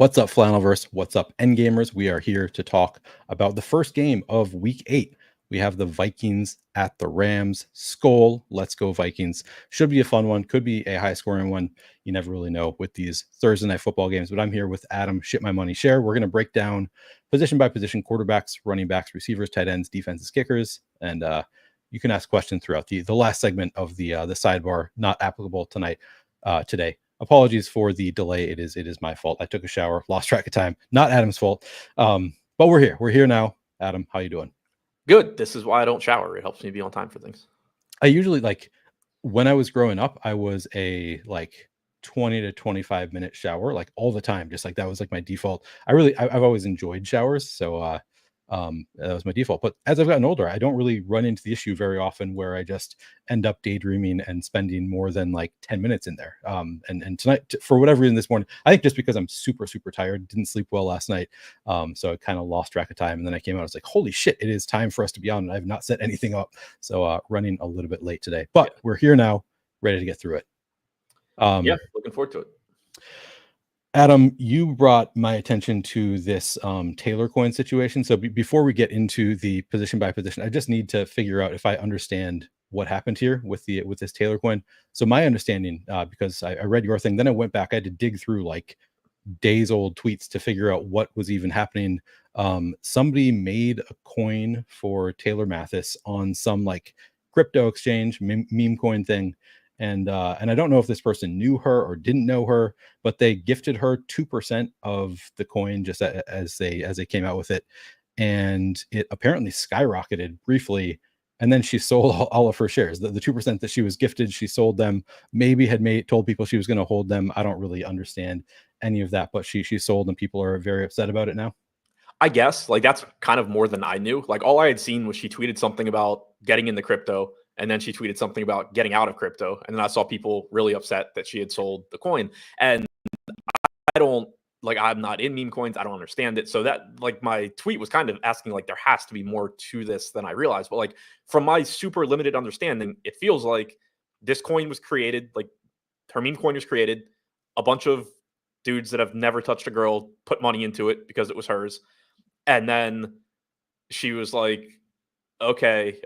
What's up, Flannelverse? What's up, Endgamers? We are here to talk about the first game of Week 8. We have the Vikings at the Rams. Skol, let's go Vikings. Should be a fun one. Could be a high-scoring one. You never really know with these Thursday night football games. But I'm here with Adam, ShipMyMoney, Scherer. We're going to break down position by position, quarterbacks, running backs, receivers, tight ends, defenses, kickers, and you can ask questions throughout the last segment of the sidebar. Not applicable today. Apologies for the delay. It is my fault. I took a shower, lost track of time. Not Adam's fault. But we're here. We're here now. Adam, how you doing? Good. This is why I don't shower. It helps me be on time for things. I usually when I was growing up, I was a 20 to 25 minute shower all the time. Just that was my default. I've always enjoyed showers. So that was my default. But as I've gotten older, I don't really run into the issue very often where I just end up daydreaming and spending more than 10 minutes in there. And tonight, for whatever reason this morning, I think just because I'm super, super tired, didn't sleep well last night. So I kind of lost track of time. And then I came out, I was like, holy shit, it is time for us to be on. And I've not set anything up. So running a little bit late today, but we're here now, ready to get through it. Looking forward to it. Adam, you brought my attention to this Taylor coin situation. So before we get into the position by position, I just need to figure out if I understand what happened here with this Taylor coin. So my understanding, because I read your thing, then I went back, I had to dig through days old tweets to figure out what was even happening. Somebody made a coin for Taylor Mathis on some crypto exchange, meme coin thing. And I don't know if this person knew her or didn't know her, but they gifted her 2% of the coin just as they came out with it. And it apparently skyrocketed briefly. And then she sold all of her shares. The 2% that she was gifted, she sold them, maybe had told people she was going to hold them. I don't really understand any of that, but she sold and people are very upset about it now. I guess that's kind of more than I knew. All I had seen was she tweeted something about getting into crypto. And then she tweeted something about getting out of crypto. And then I saw people really upset that she had sold the coin. And I'm not in meme coins. I don't understand it. So that my tweet was kind of asking there has to be more to this than I realized. But from my super limited understanding, it feels like this coin was created, her meme coin was created. A bunch of dudes that have never touched a girl put money into it because it was hers. And then she was like, okay,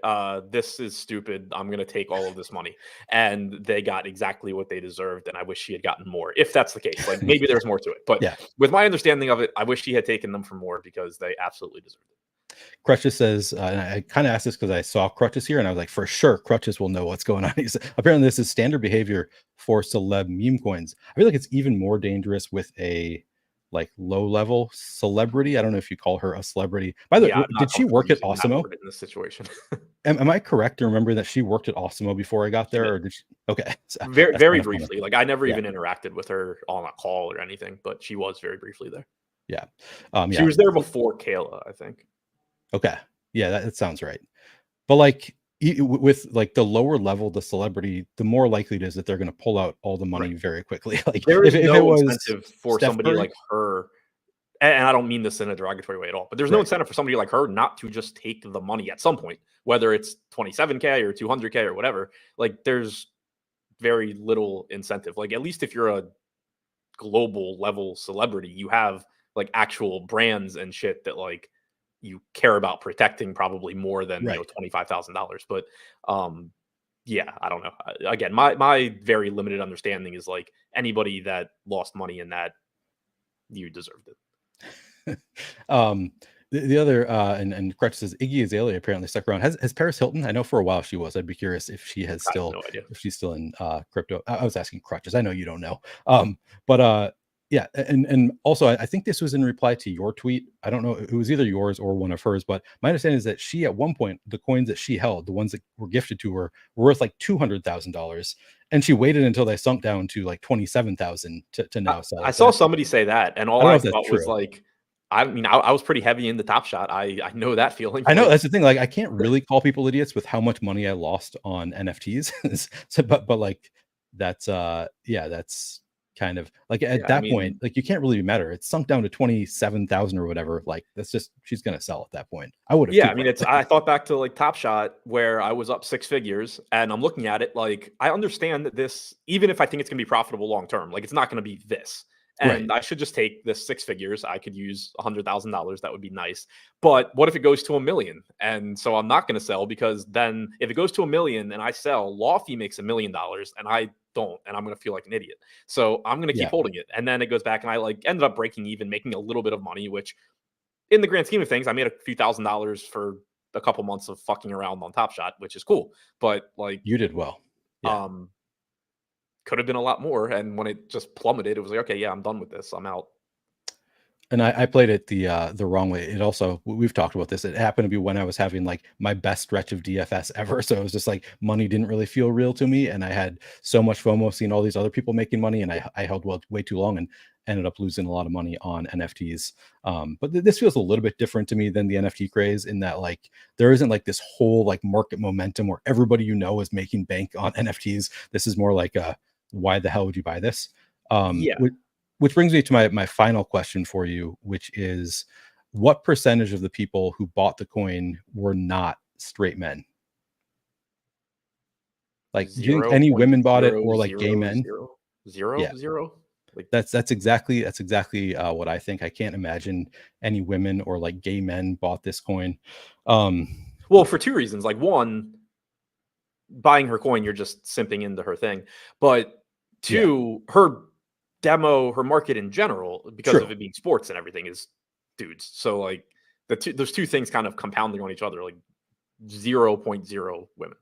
this is stupid. I'm going to take all of this money. And they got exactly what they deserved. And I wish she had gotten more, if that's the case. Maybe there's more to it. But with my understanding of it, I wish she had taken them for more because they absolutely deserved it. Crutches says, and I kind of asked this because I saw Crutches here and I was like, for sure, Crutches will know what's going on. Apparently this is standard behavior for celeb meme coins. I feel like it's even more dangerous with a low level celebrity. I don't know if you call her a celebrity. By the way, did she work at Osimo in this situation? Am I correct to remember that she worked at Osimo before I got there? Or did she? Okay. Very briefly. I never even interacted with her on a call or anything, but she was very briefly there. Yeah. She was there before Kayla, I think. Okay. Yeah, that sounds right. But with the lower level, the celebrity, the more likely it is that they're going to pull out all the money very quickly. There is no incentive for somebody like her, and I don't mean this in a derogatory way at all, but there's no incentive for somebody like her not to just take the money at some point, whether it's 27K or 200K or whatever. There's very little incentive. At least if you're a global level celebrity, you have actual brands and shit that you care about protecting probably more than $25,000. But I don't know. Again, my very limited understanding is anybody that lost money in that, you deserved it. The other and Crutch says Iggy Azalea apparently stuck around. Has Paris Hilton? I know for a while she was. I'd be curious if she has still, no idea. If she's still in crypto. I was asking Crutches. I know you don't know. But yeah, and also I think this was in reply to your tweet. I don't know, it was either yours or one of hers, but my understanding is that she at one point, the coins that she held, the ones that were gifted to her, were worth $200,000, and she waited until they sunk down to $27,000 to now sell. I saw somebody say that, and all I thought was I was pretty heavy in the Top Shot. I know that feeling. I know that's the thing. I can't really call people idiots with how much money I lost on NFTs. but that's that's kind of at that point, you can't really matter. It's sunk down to 27,000 or whatever. That's just, she's going to sell at that point. I would have. Yeah. I thought back to Top Shot where I was up 6 figures and I'm looking at it. I understand that this, even if I think it's going to be profitable long-term, it's not going to be this. And I should just take this 6 figures. I could use $100,000. That would be nice. But what if it goes to $1 million? And so I'm not going to sell, because then if it goes to $1 million and I sell, Lofty makes $1 million and I don't, and I'm going to feel like an idiot. So I'm going to keep holding it. And then it goes back and I like ended up breaking even, making a little bit of money, which in the grand scheme of things, I made a few $1,000s for a couple months of fucking around on Top Shot, which is cool. But like, you did well. Yeah. Could have been a lot more. And when it just plummeted, it was like, okay, yeah, I'm done with this. I'm out. And I played it the wrong way. It also, we've talked about this. It happened to be when I was having like my best stretch of DFS ever. So it was just like money didn't really feel real to me. And I had so much FOMO seeing all these other people making money. And I held way too long and ended up losing a lot of money on NFTs. But this feels a little bit different to me than the NFT craze, in that like there isn't like this whole like market momentum where everybody you know is making bank on NFTs. This is more like why the hell would you buy this? Which brings me to my final question for you, which is, what percentage of the people who bought the coin were not straight men? Like, do you think any women bought it, or like gay men? Zero. Like that's exactly what I think. I can't imagine any women or like gay men bought this coin. Well, for two reasons. Like, one, buying her coin, you're just simping into her thing. But two, her demo, her market in general, because of it being sports and everything, is dudes. So like those two things kind of compounding on each other, like 0.0 women.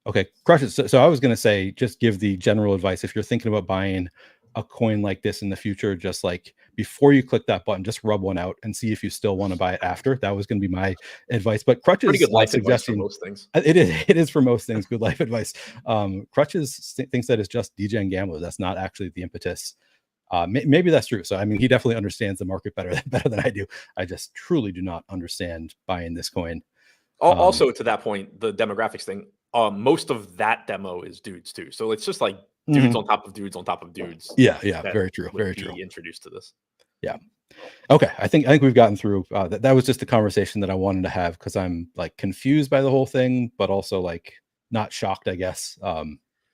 Okay, crush it. So I was going to say, just give the general advice. If you're thinking about buying a coin like this in the future, just like before you click that button, just rub one out and see if you still want to buy it after. That was going to be my advice. But Crutch is pretty good life advice for most things. It is for most things good life advice. Crutches thinks that it's just DJing gamblers. That's not actually the impetus. Maybe that's true. So I mean, he definitely understands the market better than I do. I just truly do not understand buying this coin. Also, to that point, the demographics thing. Most of that demo is dudes too. So it's just like dudes on top of dudes on top of dudes. Yeah, very true. Very true. Introduced to this. Yeah. Okay. I think we've gotten through that was just the conversation that I wanted to have, because I'm like confused by the whole thing, but also like not shocked, I guess.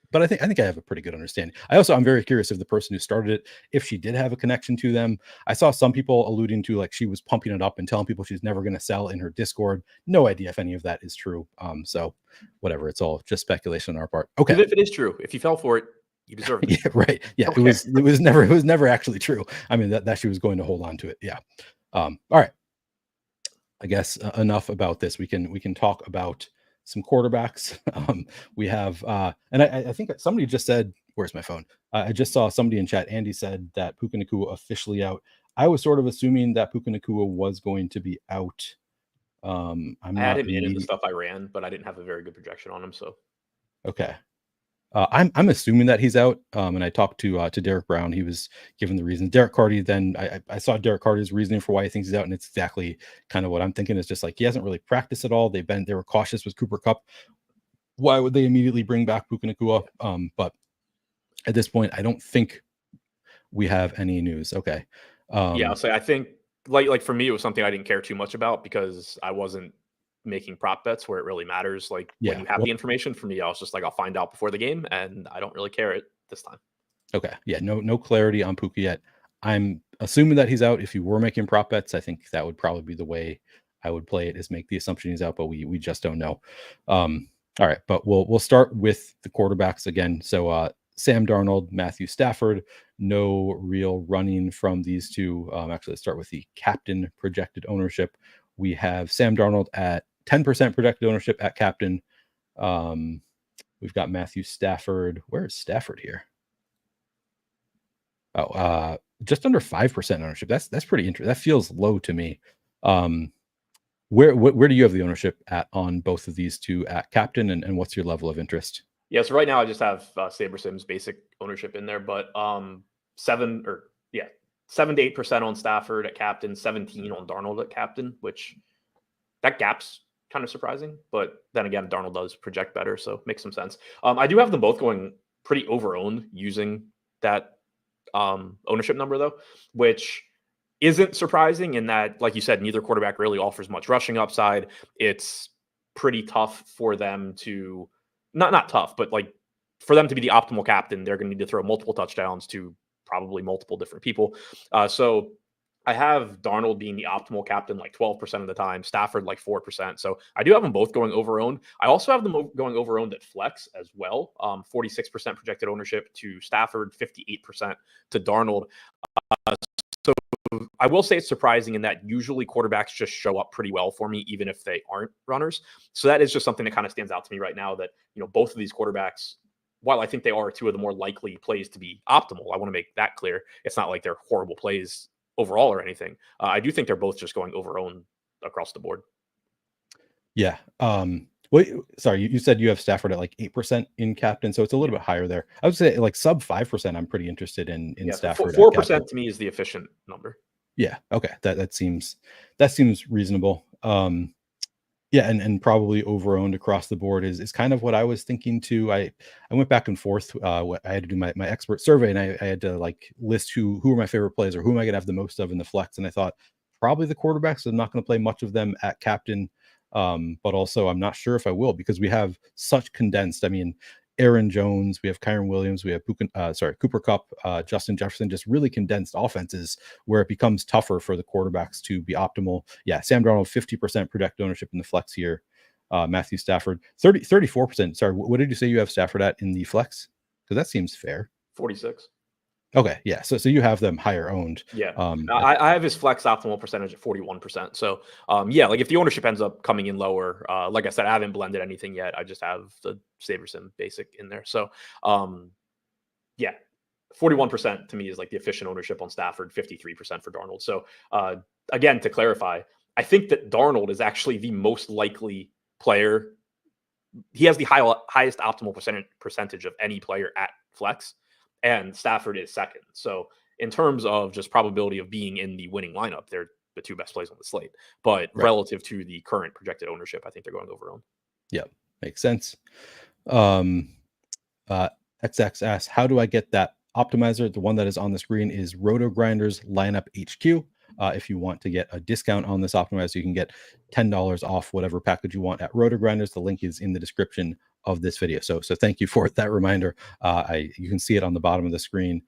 But I think I have a pretty good understanding. I'm very curious if the person who started it, if she did have a connection to them. I saw some people alluding to like she was pumping it up and telling people she's never going to sell in her Discord. No idea if any of that is true. So whatever, it's all just speculation on our part. Okay. Even if it is true, if you fell for it, you deserve it. Yeah, right. Yeah, okay. It was never actually true. I mean, that she was going to hold on to it. Yeah. All right. I guess enough about this. We can talk about some quarterbacks. We have, and I think somebody just said, where's my phone? I just saw somebody in chat. Andy said that Puka Nacua officially out. I was sort of assuming that Puka Nacua was going to be out. I had him in the stuff I ran, but I didn't have a very good projection on him. So, okay. I'm assuming that he's out. And I talked to Derek Brown. He was given the reason. Derek Carty, then I saw Derek Carty's reasoning for why he thinks he's out, and it's exactly kind of what I'm thinking. It's just like he hasn't really practiced at all. They were cautious with Cooper Kupp. Why would they immediately bring back Puka Nacua? But at this point, I don't think we have any news. Okay. Yeah, I'll say I think like for me, it was something I didn't care too much about because I wasn't making prop bets where it really matters. Like when you have the information. For me, I was just like, I'll find out before the game, and I don't really care it this time. Okay. Yeah. No clarity on Puka yet. I'm assuming that he's out. If you were making prop bets, I think that would probably be the way I would play it, is make the assumption he's out, but we just don't know. All right, but we'll start with the quarterbacks again. So Sam Darnold, Matthew Stafford, no real running from these two. Actually, let's start with the captain projected ownership. We have Sam Darnold at 10% projected ownership at captain. We've got Matthew Stafford. Where is Stafford here? Oh, just under 5% ownership. That's pretty interesting. That feels low to me. Where do you have the ownership at on both of these two at captain, and what's your level of interest? Yeah, so right now I just have Saber Sims basic ownership in there, but 7 to 8% on Stafford at captain, 17 on Darnold at captain, which that gap's kind of surprising. But then again, Darnold does project better, so it makes some sense. I do have them both going pretty overowned using that ownership number though, which isn't surprising in that, like you said, neither quarterback really offers much rushing upside. It's pretty tough for them to not tough, but like for them to be the optimal captain, they're going to need to throw multiple touchdowns to probably multiple different people. So I have Darnold being the optimal captain like 12% of the time, Stafford like 4%. So I do have them both going over owned. I also have them going over owned at flex as well. 46% projected ownership to Stafford, 58% to Darnold. So I will say it's surprising in that usually quarterbacks just show up pretty well for me, even if they aren't runners. So that is just something that kind of stands out to me right now that, both of these quarterbacks, while I think they are two of the more likely plays to be optimal, I want to make that clear. It's not like they're horrible plays overall or anything. I do think they're both just going over owned across the board. Yeah. Wait, sorry, you said you have Stafford at like 8% in captain, so it's a little bit higher there. I would say like sub 5%. I'm pretty interested in Stafford. 4% to me is the efficient number. Yeah. Okay. That seems reasonable. Yeah, and probably over-owned across the board is kind of what I was thinking too. I went back and forth. I had to do my expert survey, and I had to like list who are my favorite plays or who am I gonna have the most of in the flex. And I thought probably the quarterbacks. I'm not going to play much of them at captain, but also I'm not sure if I will because we have such condensed. I mean, Aaron Jones, we have Kyron Williams, we have Cooper Kupp, Justin Jefferson, just really condensed offenses where it becomes tougher for the quarterbacks to be optimal. Yeah, Sam Darnold, 50% projected ownership in the flex here. Matthew Stafford, 34%. Sorry, what did you say you have Stafford at in the flex? Because that seems fair. 46. Okay, yeah. So you have them higher owned. Yeah. I have his flex optimal percentage at 41%. So yeah, like if the ownership ends up coming in lower, like I said, I haven't blended anything yet. I just have the Saverson basic in there. So yeah, 41% to me is like the efficient ownership on Stafford, 53% for Darnold. So again, to clarify, I think that Darnold is actually the most likely player. He has the highest optimal percentage of any player at flex, and Stafford is second. So in terms of just probability of being in the winning lineup, they're the two best plays on the slate. But relative to the current projected ownership, I think they're going over owned. Yeah, makes sense. XX asks, how do I get that optimizer? The one that is on the screen is Roto Grinders Lineup HQ. If you want to get a discount on this optimizer, you can get $10 off whatever package you want at Roto Grinders. The link is in the description of this video. So thank you for that reminder. You can see it on the bottom of the screen.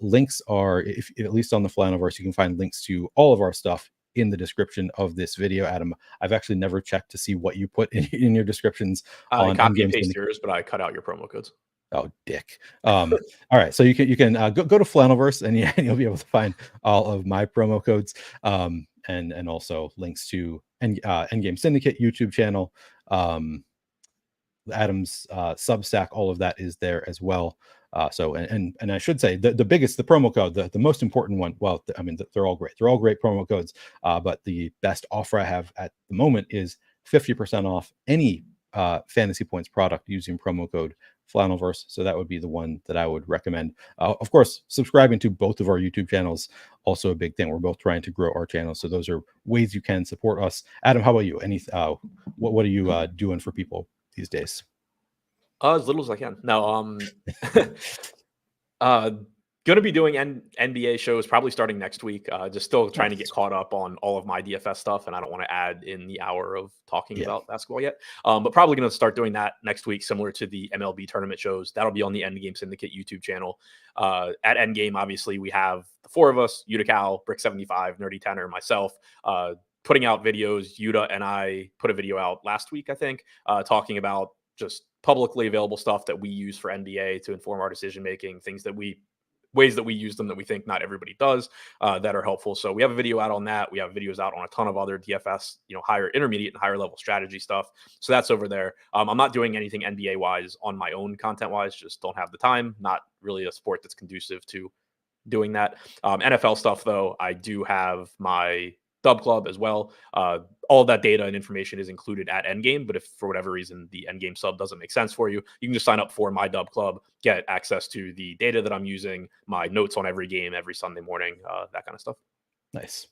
Links are, if at least on the Flannelverse, you can find links to all of our stuff in the description of this video. Adam, I've actually never checked to see what you put in your descriptions. I copy and paste yours, but I cut out your promo codes. Oh, dick. All right. So you can go to Flannelverse and you'll be able to find all of my promo codes and also links to Endgame Syndicate YouTube channel, Adam's Substack. All of that is there as well. So I should say the biggest, the promo code, the most important one. Well, I mean, they're all great. They're all great promo codes. But the best offer I have at the moment is 50% off any fantasy points product using promo code Flannelverse. So that would be the one that I would recommend. Of course, subscribing to both of our YouTube channels, also a big thing. We're both trying to grow our channels. So those are ways you can support us. Adam, how about you? What are you doing for people these days? As little as I can. No, gonna be doing NBA shows probably starting next week. Just still trying to get caught up on all of my DFS stuff, and I don't want to add in the hour of talking about basketball yet. But probably gonna start doing that next week, similar to the MLB tournament shows. That'll be on the Endgame Syndicate YouTube channel. At Endgame, obviously, we have the four of us: Utica, Brick75, Nerdy Tenor, myself. Putting out videos. Yuta and I put a video out last week, I think, talking about just publicly available stuff that we use for NBA to inform our decision making, ways that we use them that we think not everybody does, that are helpful. So we have a video out on that. We have videos out on a ton of other DFS, higher intermediate and higher level strategy stuff. So that's over there. I'm not doing anything NBA wise on my own content wise, just don't have the time. Not really a sport that's conducive to doing that. NFL stuff though, I do have my Dub Club as well. All of that data and information is included at Endgame, but if for whatever reason the Endgame sub doesn't make sense for you, you can just sign up for my Dub Club, get access to the data that I'm using, my notes on every game every Sunday morning, that kind of stuff. Nice.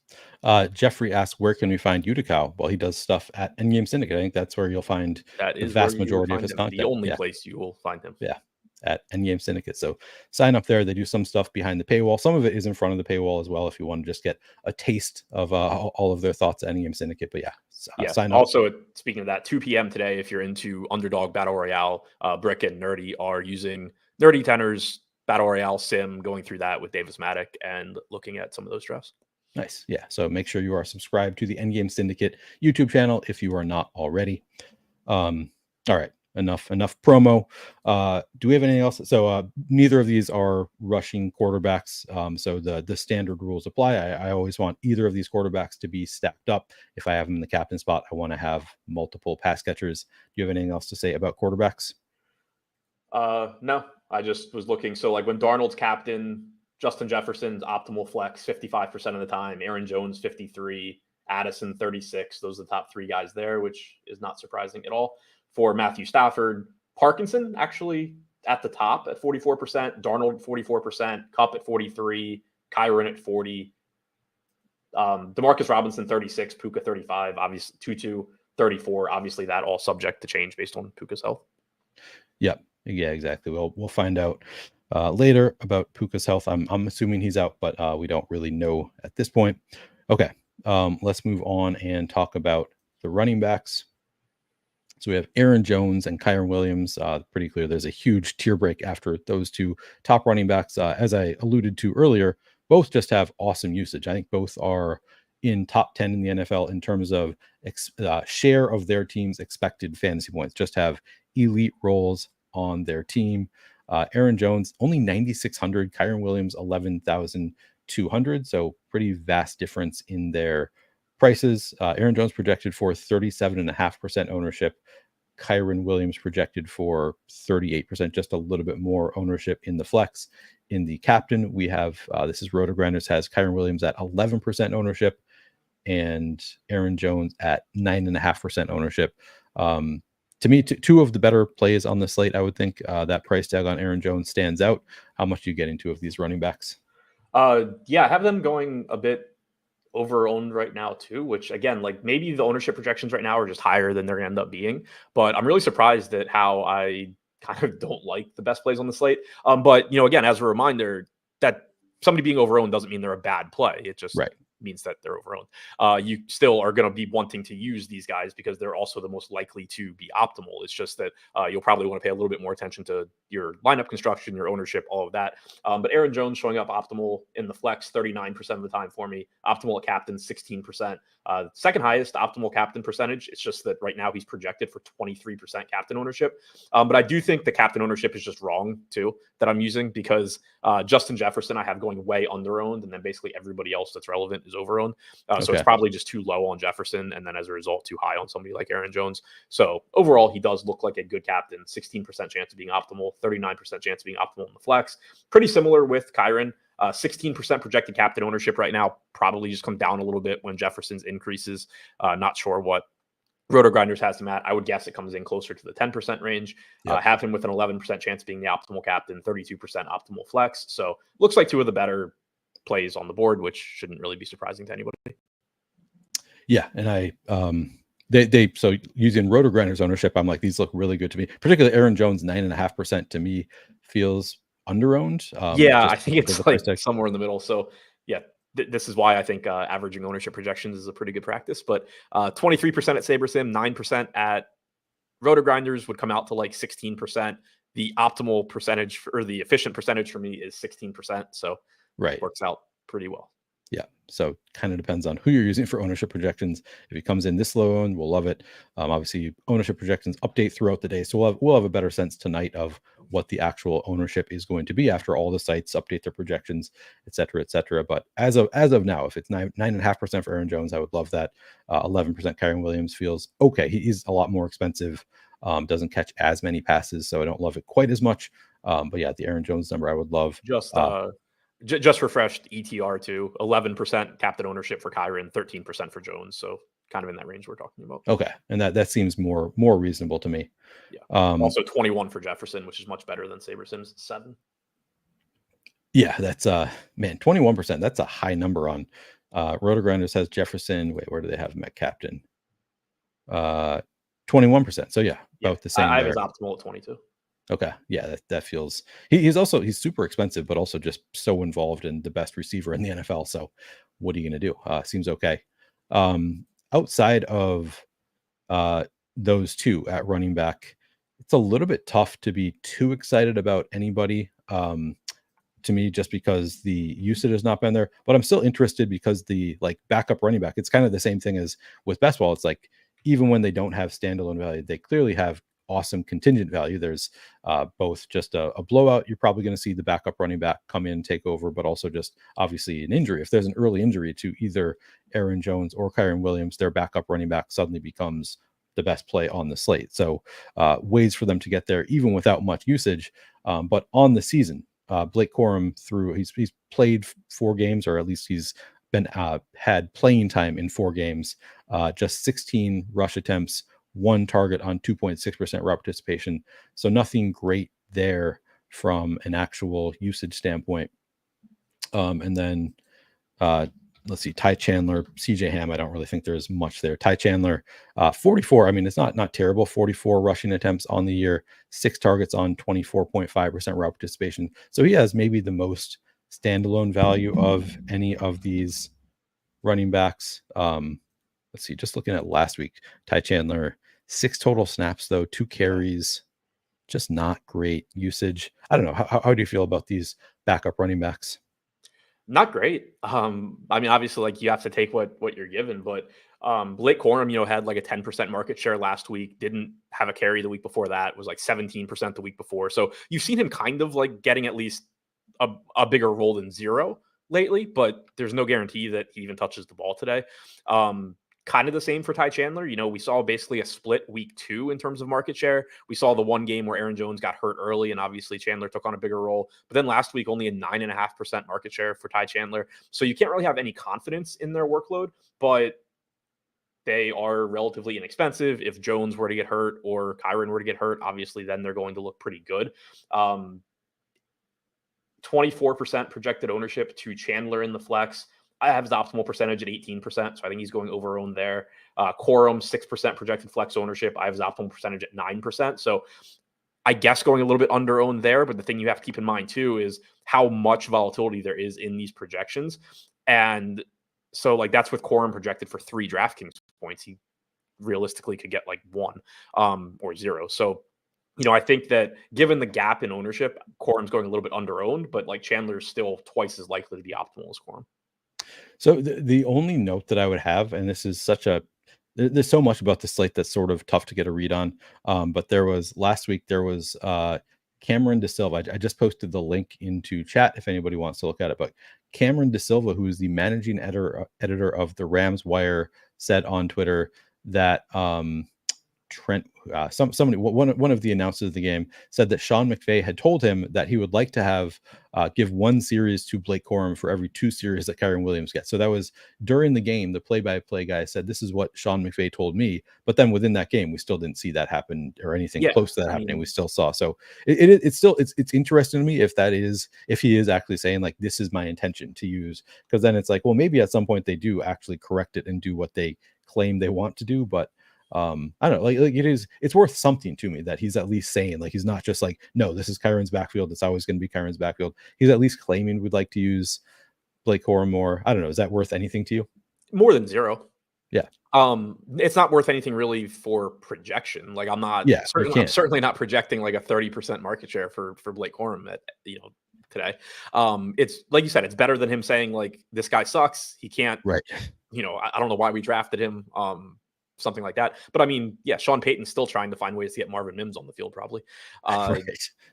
Jeffrey asks, where can we find Utica? Well, he does stuff at Endgame Syndicate. I think that's where you'll find the vast majority of his content. The only place you will find him. Yeah. At Endgame Syndicate. So sign up there. They do some stuff behind the paywall. Some of it is in front of the paywall as well if you want to just get a taste of all of their thoughts at Endgame Syndicate. But sign up. Also, speaking of that, 2 p.m. today, if you're into Underdog Battle Royale, Brick and Nerdy are using Nerdy Tenor's Battle Royale sim, going through that with Davis Maddock and looking at some of those drafts. Nice. Yeah. So make sure you are subscribed to the Endgame Syndicate YouTube channel if you are not already. All right. Enough promo. Do we have anything else? So neither of these are rushing quarterbacks. So the standard rules apply. I always want either of these quarterbacks to be stacked up. If I have them in the captain spot, I want to have multiple pass catchers. Do you have anything else to say about quarterbacks? No, I just was looking. So like when Darnold's captain, Justin Jefferson's optimal flex 55% of the time, Aaron Jones 53, Addison 36. Those are the top three guys there, which is not surprising at all. For Matthew Stafford, Parkinson actually at the top at 44%, Darnold 44%, Kupp at 43, Kyron at 40, Demarcus Robinson 36, Puka 35, obviously Tutu 34. Obviously that all subject to change based on Puka's health. Yep. Yeah, exactly. We'll find out later about Puka's health. I'm assuming he's out, but we don't really know at this point. Okay. Let's move on and talk about the running backs. So we have Aaron Jones and Kyren Williams. Pretty clear there's a huge tier break after those two top running backs. As I alluded to earlier, both just have awesome usage. I think both are in top 10 in the NFL in terms of share of their team's expected fantasy points. Just have elite roles on their team. Aaron Jones, only 9,600. Kyren Williams, 11,200. So pretty vast difference in their prices. Aaron Jones projected for 37.5% ownership. Kyren Williams projected for 38%, just a little bit more ownership in the flex. In the captain, we have, this is Roto-Grinders, has Kyren Williams at 11% ownership and Aaron Jones at 9.5% ownership. To me, two of the better plays on the slate, I would think. That price tag on Aaron Jones stands out. How much do you get into of these running backs? Yeah, I have them going a bit over-owned right now too, which again, like maybe the ownership projections right now are just higher than they're going to end up being. But I'm really surprised at how I kind of don't like the best plays on the slate. But, you know, again, as a reminder, that somebody being over-owned doesn't mean they're a bad play. It just means that they're over-owned. You still are going to be wanting to use these guys because they're also the most likely to be optimal. It's just that you'll probably want to pay a little bit more attention to your lineup construction, your ownership, all of that. But Aaron Jones showing up optimal in the flex 39% of the time for me. Optimal at captain 16%. Second highest optimal captain percentage. It's just that right now he's projected for 23% captain ownership. But I do think the captain ownership is just wrong too that I'm using because Justin Jefferson I have going way under-owned, and then basically everybody else that's relevant is over-owned. So it's probably just too low on Jefferson, and then as a result, too high on somebody like Aaron Jones. So overall, he does look like a good captain. 16% chance of being optimal, 39% chance of being optimal in the flex. Pretty similar with Kyren. 16% projected captain ownership right now. Probably just come down a little bit when Jefferson's increases. Not sure what Roto-Grinders has him at. I would guess it comes in closer to the 10% range. Have him with an 11% chance of being the optimal captain, 32% optimal flex. So looks like two of the better plays on the board, which shouldn't really be surprising to anybody. Yeah, and I they so using Roto-Grinders ownership, I'm like, these look really good to me. Particularly Aaron Jones, 9.5% to me feels under-owned. Yeah, I think it's like somewhere in the middle. So yeah, this is why I think averaging ownership projections is a pretty good practice. But 23% at SaberSim, 9% at Roto-Grinders would come out to like 16%. The optimal percentage or the efficient percentage for me is 16%. So it works out pretty well. Yeah. So kind of depends on who you're using for ownership projections. If it comes in this low owned, we'll love it. Obviously, ownership projections update throughout the day. So we'll have a better sense tonight of what the actual ownership is going to be after all the sites update their projections, et cetera, et cetera. But as of now, if it's 9.5% for Aaron Jones, I would love that. 11% Kyren Williams feels okay. He's a lot more expensive. Doesn't catch as many passes, so I don't love it quite as much. But yeah, the Aaron Jones number I would love. Just refreshed ETR to 11% captain ownership for Kyren, 13% for Jones. So kind of in that range we're talking about. Okay. And that seems more reasonable to me. Yeah. Also 21 for Jefferson, which is much better than SaberSim's 7. Yeah, that's 21%. That's a high number on Roto-Grinders has Jefferson. Wait, where do they have him at captain? 21%. So yeah, about the same. I have his optimal at 22. Okay. Yeah, that feels he's super expensive, but also just so involved in the best receiver in the NFL. So what are you gonna do? Seems okay. Outside of those two at running back, it's a little bit tough to be too excited about anybody. to me just because the usage has not been there. But I'm still interested because the like backup running back, it's kind of the same thing as with best ball. It's like even when they don't have standalone value, they clearly have awesome contingent value. There's both just a blowout. You're probably going to see the backup running back come in, take over, but also just obviously an injury. If there's an early injury to either Aaron Jones or Kyren Williams, their backup running back suddenly becomes the best play on the slate. So ways for them to get there even without much usage. But on the season, Blake Corum he's played 4 games, or at least he's been had playing time in 4 games, just 16 rush attempts, 1 target on 2.6% route participation. So nothing great there from an actual usage standpoint. And then let's see, Ty Chandler, CJ Ham. I don't really think there's much there. Ty Chandler, 44. I mean, it's not terrible. 44 rushing attempts on the year, 6 targets on 24.5% route participation. So he has maybe the most standalone value of any of these running backs. Let's see, just looking at last week, Ty Chandler, 6 total snaps, though, 2 carries, just not great usage. I don't know. How do you feel about these backup running backs? Not great. I mean, obviously, like you have to take what you're given, but Blake Corum, had like a 10% market share last week, didn't have a carry the week before that, was like 17% the week before. So you've seen him kind of like getting at least a bigger role than 0 lately, but there's no guarantee that he even touches the ball today. Kind of the same for Ty Chandler. We saw basically a split week 2 in terms of market share. We saw the one game where Aaron Jones got hurt early, and obviously Chandler took on a bigger role. But then last week, only a 9.5% market share for Ty Chandler. So you can't really have any confidence in their workload, but they are relatively inexpensive. If Jones were to get hurt or Kyren were to get hurt, obviously then they're going to look pretty good. 24% projected ownership to Chandler in the flex. I have his optimal percentage at 18%, so I think he's going over owned there. Corum, 6% projected flex ownership. I have his optimal percentage at 9%. So I guess going a little bit under owned there, but the thing you have to keep in mind too is how much volatility there is in these projections. And so like that's with Corum projected for 3 DraftKings points. He realistically could get like 1 or 0. So I think that given the gap in ownership, Corum's going a little bit under owned, but like Chandler's still twice as likely to be optimal as Corum. So the only note that I would have, and this is there's so much about the slate that's sort of tough to get a read on. But last week, there was Cameron DeSilva. I just posted the link into chat if anybody wants to look at it. But Cameron DeSilva, who is the managing editor of the Rams Wire, said on Twitter that one of the announcers of the game said that Sean McVay had told him that he would like to have give 1 series to Blake Corum for every 2 series that Kyren Williams gets. So that was during the game. The play-by-play guy said, "This is what Sean McVay told me." But then within that game, we still didn't see that happen or anything close to that happening. We still saw. So it's interesting to me if he is actually saying like, "This is my intention to use," because then it's like, well, maybe at some point they do actually correct it and do what they claim they want to do, but. I don't know, like it's worth something to me that he's at least saying, like, he's not just like, no, this is Kyren's backfield, it's always going to be Kyren's backfield. He's at least claiming we'd like to use Blake Corum more. I don't know, is that worth anything to you? More than 0. Yeah. It's not worth anything really for projection. Like I'm certainly not projecting like a 30% market share for Blake Corum at today. It's like you said, it's better than him saying like, this guy sucks, he can't, right. I don't know why we drafted him. Something like that. But I mean, yeah, Sean Payton's still trying to find ways to get Marvin Mims on the field, probably. Right.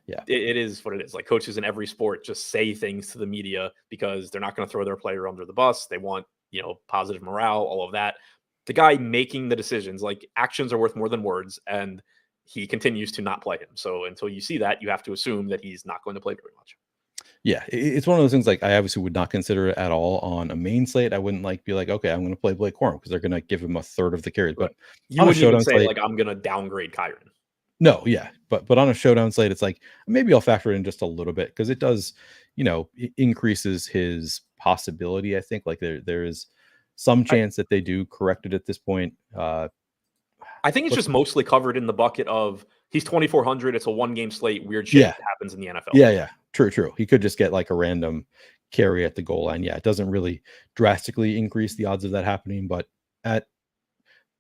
Yeah. It is what it is. Like coaches in every sport just say things to the media because they're not going to throw their player under the bus. They want, positive morale, all of that. The guy making the decisions, like actions are worth more than words, and he continues to not play him. So until you see that, you have to assume that he's not going to play very much. Yeah, it's one of those things like I obviously would not consider it at all on a main slate. I wouldn't be like, okay, I'm going to play Blake Corum because they're going to give him a third of the carries. But you wouldn't even say like I'm going to downgrade Kyren. No, yeah, but on a showdown slate, it's like maybe I'll factor in just a little bit because it does, it increases his possibility. I think like there is some chance that they do correct it at this point. I think it's just mostly covered in the bucket of he's 2,400. It's a 1-game slate. Weird shit happens in the NFL. Yeah. True. He could just get like a random carry at the goal line. Yeah, it doesn't really drastically increase the odds of that happening, but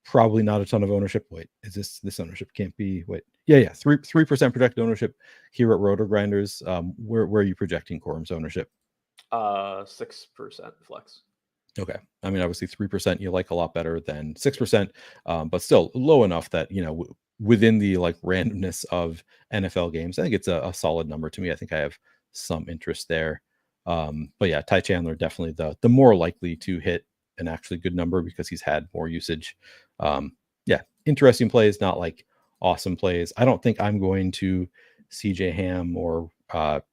probably not a ton of ownership. Wait, is this ownership can't be? Wait, yeah, 3% projected ownership here at Roto Grinders. Where are you projecting Quorum's ownership? 6% flex. Okay, I mean, obviously 3% you like a lot better than 6%, but still low enough that within the like randomness of NFL games, I think it's a solid number to me. I think I have some interest there. But yeah, Ty Chandler definitely the more likely to hit an actually good number because he's had more usage. Yeah, interesting plays, not like awesome plays. I don't think I'm going to CJ Ham or I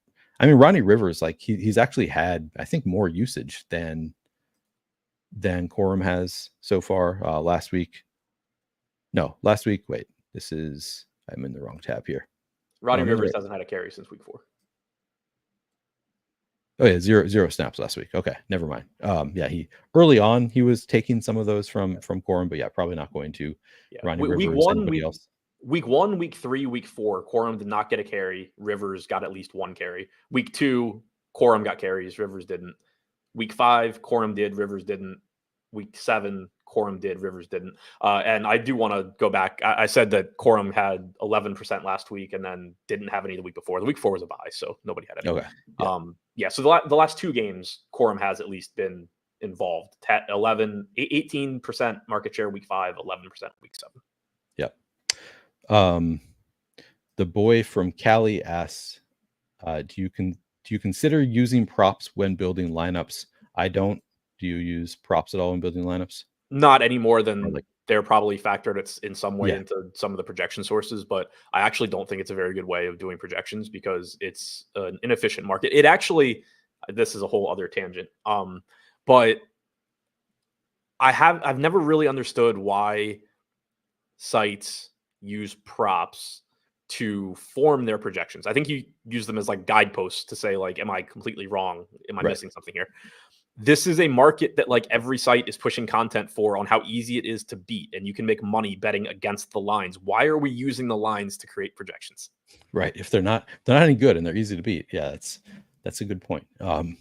mean Ronnie Rivers. Like he's actually had, I think, more usage than Quorum has so far. Last week. Wait, I'm in the wrong tab here. Ronnie Rivers hasn't had a carry since week 4. Oh yeah, zero snaps last week. Okay, never mind. Yeah, he early on he was taking some of those from Quorum, but yeah, probably not going to Ronnie Rivers. Anybody else? Week 1, week 3, week 4, Quorum did not get a carry. Rivers got at least 1 carry. Week 2, Quorum got carries. Rivers didn't. Week 5, Quorum did. Rivers didn't. Week 7, Quorum did. Rivers didn't. And I do want to go back. I said that Quorum had 11% last week and then didn't have any the week before. The week 4 was a bye, so nobody had any. Okay. So the last 2 games, Quorum has at least been involved. 18% market share week 5, 11% week 7. Yep. The boy from Cali asks, do you consider using props when building lineups? I don't. Do you use props at all when building lineups? Not any more than they're probably factored in some way into some of the projection sources, but I actually don't think it's a very good way of doing projections because it's an inefficient market. It actually, this is a whole other tangent. But I've never really understood why sites use props to form their projections. I think you use them as like guideposts to say like, am I completely wrong? Am I missing something here? This is a market that like every site is pushing content for on how easy it is to beat, and you can make money betting against the lines. Why are we using the lines to create projections? Right. If they're not any good and they're easy to beat. Yeah, that's a good point. I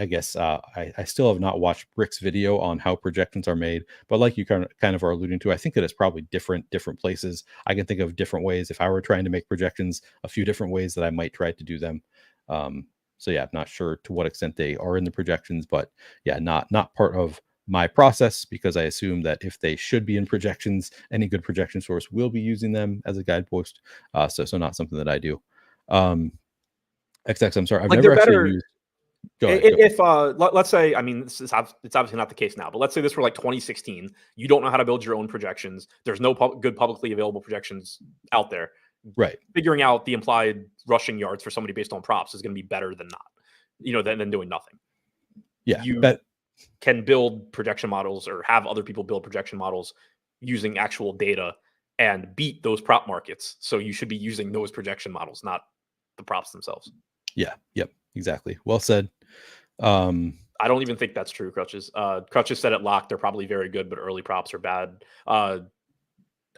guess I still have not watched Brick's video on how projections are made, but like you kind of are alluding to, I think that it's probably different places. I can think of different ways if I were trying to make projections, a few different ways that I might try to do them. So yeah, I'm not sure to what extent they are in the projections, but yeah, not part of my process because I assume that if they should be in projections, any good projection source will be using them as a guidepost. So not something that I do. XX, I'm sorry, I've never actually used. Go ahead. Let's say, I mean, it's obviously not the case now, but let's say this were like 2016. You don't know how to build your own projections. There's no good publicly available projections out there. Right. Figuring out the implied rushing yards for somebody based on props is going to be better than not, than doing nothing. Yeah. You can build projection models or have other people build projection models using actual data and beat those prop markets. So you should be using those projection models, not the props themselves. Yeah. Yep. Exactly. Well said. I don't even think that's true, Crutches. Crutches said at lock, they're probably very good, but early props are bad.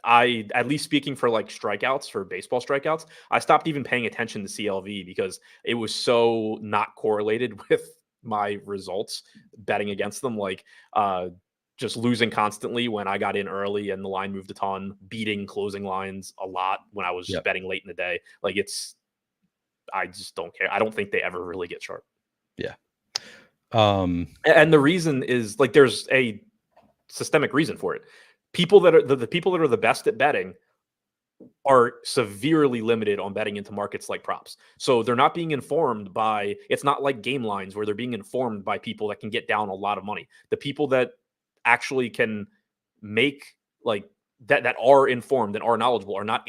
At least speaking for like strikeouts, for baseball strikeouts, I stopped even paying attention to CLV because it was so not correlated with my results betting against them. Like just losing constantly when I got in early and the line moved a ton, beating closing lines a lot when I was betting late in the day. Like I just don't care. I don't think they ever really get sharp. Yeah. And the reason is like there's a systemic reason for it. People that are the people that are the best at betting are severely limited on betting into markets like props. So they're not being informed by, it's not like game lines where they're being informed by people that can get down a lot of money. The people that actually can make like that are informed and are knowledgeable are not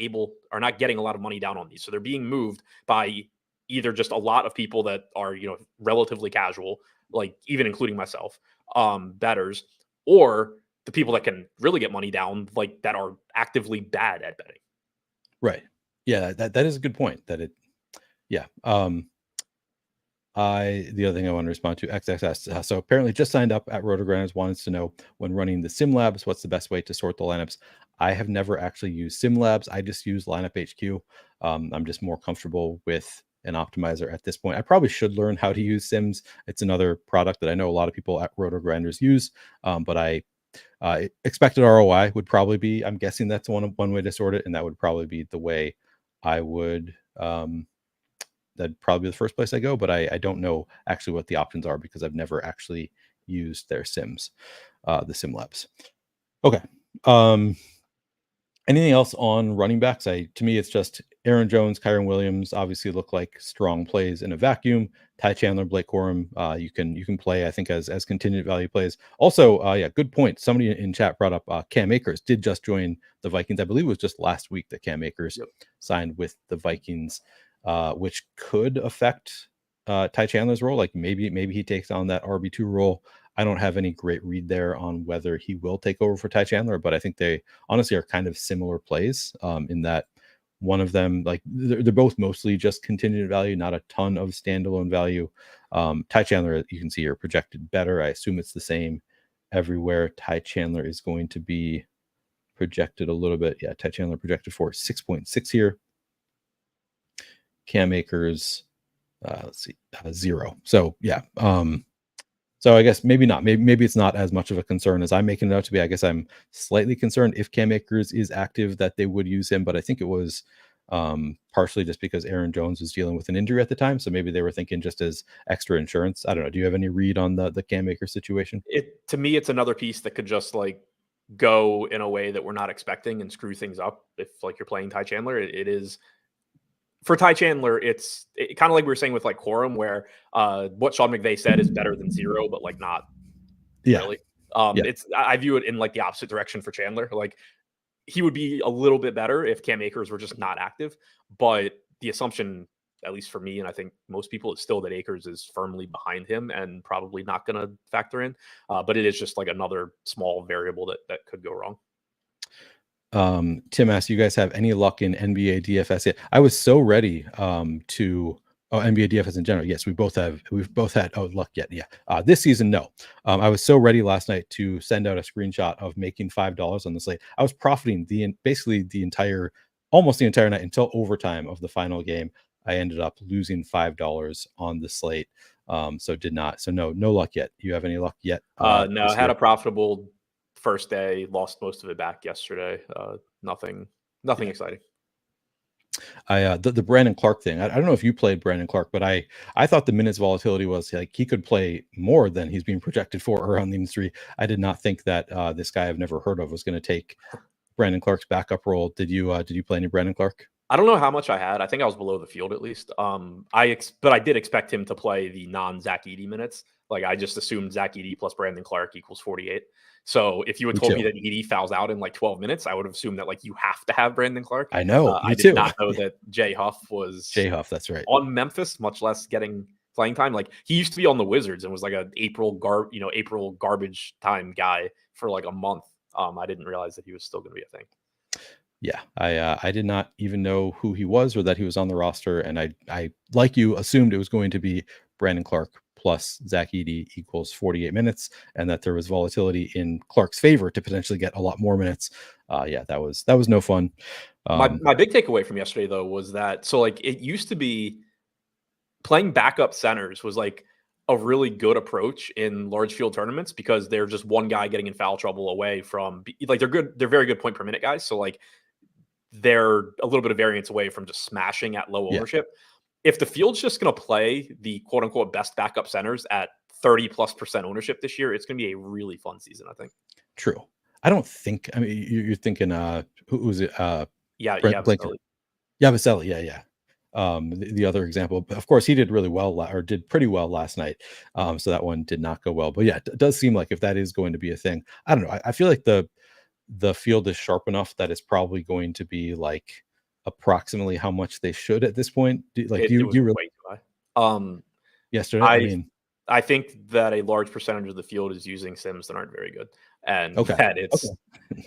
getting a lot of money down on these. So they're being moved by either just a lot of people that are, relatively casual, like even including myself, bettors, or the people that can really get money down, like that are actively bad at betting. Right. Yeah, that is a good point. The other thing I want to respond to, XXS. So apparently just signed up at Rotogrinders, wants to know when running the sim labs, what's the best way to sort the lineups? I have never actually used sim labs. I just use lineup HQ. I'm just more comfortable with an optimizer at this point. I probably should learn how to use sims. It's another product that I know a lot of people at Rotogrinders use, but I Expected ROI would probably be, I'm guessing that's one way to sort it, and that would probably be the way I would. That'd probably be the first place I go, but I don't know actually what the options are because I've never actually used their sims, the sim labs. Okay. Anything else on running backs? To me, it's just Aaron Jones, Kyron Williams obviously look like strong plays in a vacuum. Ty Chandler, Blake Corum, you can play, I think, as contingent value plays. Also, good point. Somebody in chat brought up Cam Akers did just join the Vikings. I believe it was just last week that Cam Akers signed with the Vikings, which could affect Ty Chandler's role. Like maybe he takes on that RB2 role. I don't have any great read there on whether he will take over for Ty Chandler, but I think they honestly are kind of similar plays in that one of them, like they're both mostly just contingent value, not a ton of standalone value. Ty Chandler, you can see here, projected better. I assume it's the same everywhere. Ty Chandler is going to be projected a little bit. Yeah, Ty Chandler projected for 6.6 here. Cam Akers, let's see, 0. So yeah. So I guess maybe not. Maybe it's not as much of a concern as I'm making it out to be. I guess I'm slightly concerned if Cam Akers is active that they would use him, but I think it was partially just because Aaron Jones was dealing with an injury at the time. So maybe they were thinking just as extra insurance. I don't know. Do you have any read on the Cam Akers situation? To me, it's another piece that could just like go in a way that we're not expecting and screw things up. If like you're playing Ty Chandler, it is. For Ty Chandler, it's kind of like we were saying with like Corum, where what Sean McVay said is better than 0, but like not really. It's I view it in like the opposite direction for Chandler. Like he would be a little bit better if Cam Akers were just not active, but the assumption, at least for me, and I think most people, is still that Akers is firmly behind him and probably not going to factor in. But it is just like another small variable that could go wrong. Tim asked, you guys have any luck in NBA DFS yet? I was so ready to NBA DFS in general. Yes, we've both had luck yet. Yeah. This season, no. I was so ready last night to send out a screenshot of making $5 on the slate. I was profiting almost the entire night until overtime of the final game. I ended up losing $5 on the slate. So no luck yet. You have any luck yet? No, I had a profitable first day, lost most of it back yesterday. Nothing exciting. The Brandon Clark thing. I don't know if you played Brandon Clark, but I thought the minutes volatility was like he could play more than he's being projected for around the industry. I did not think that this guy I've never heard of was going to take Brandon Clark's backup role. Did you play any Brandon Clark? I don't know how much I had. I think I was below the field at least. But I did expect him to play the non-Zach Edey minutes. Like I just assumed Zach Edey plus Brandon Clark equals 48. So if you had told me that Edey fouls out in like 12 minutes, I would have assumed that like you have to have Brandon Clark. I know. I did not know that Jay Huff was That's right, on Memphis, much less getting playing time. Like he used to be on the Wizards and was like an April garbage time guy for like a month. I didn't realize that he was still going to be a thing. Yeah, I did not even know who he was or that he was on the roster, and I like you assumed it was going to be Brandon Clark plus Zach Edey equals 48 minutes, and that there was volatility in Clark's favor to potentially get a lot more minutes. That was no fun. My big takeaway from yesterday though was that like it used to be playing backup centers was like a really good approach in large field tournaments because they're just one guy getting in foul trouble away from like they're very good point per minute guys. So like they're a little bit of variance away from just smashing at low ownership. If the field's just going to play the quote unquote best backup centers at 30+% ownership this year, it's going to be a really fun season, I think. True. I don't think, I mean, you're thinking, who was it? Yabusele. Yabusele. Yeah. The other example, of course, he did really well or did pretty well last night. So that one did not go well, but yeah, it does seem like if that is going to be a thing, I don't know. I feel like the field is sharp enough that it's probably going to be like approximately how much they should at this point. Do you really way too high. Yesterday? I think that a large percentage of the field is using sims that aren't very good, and that it's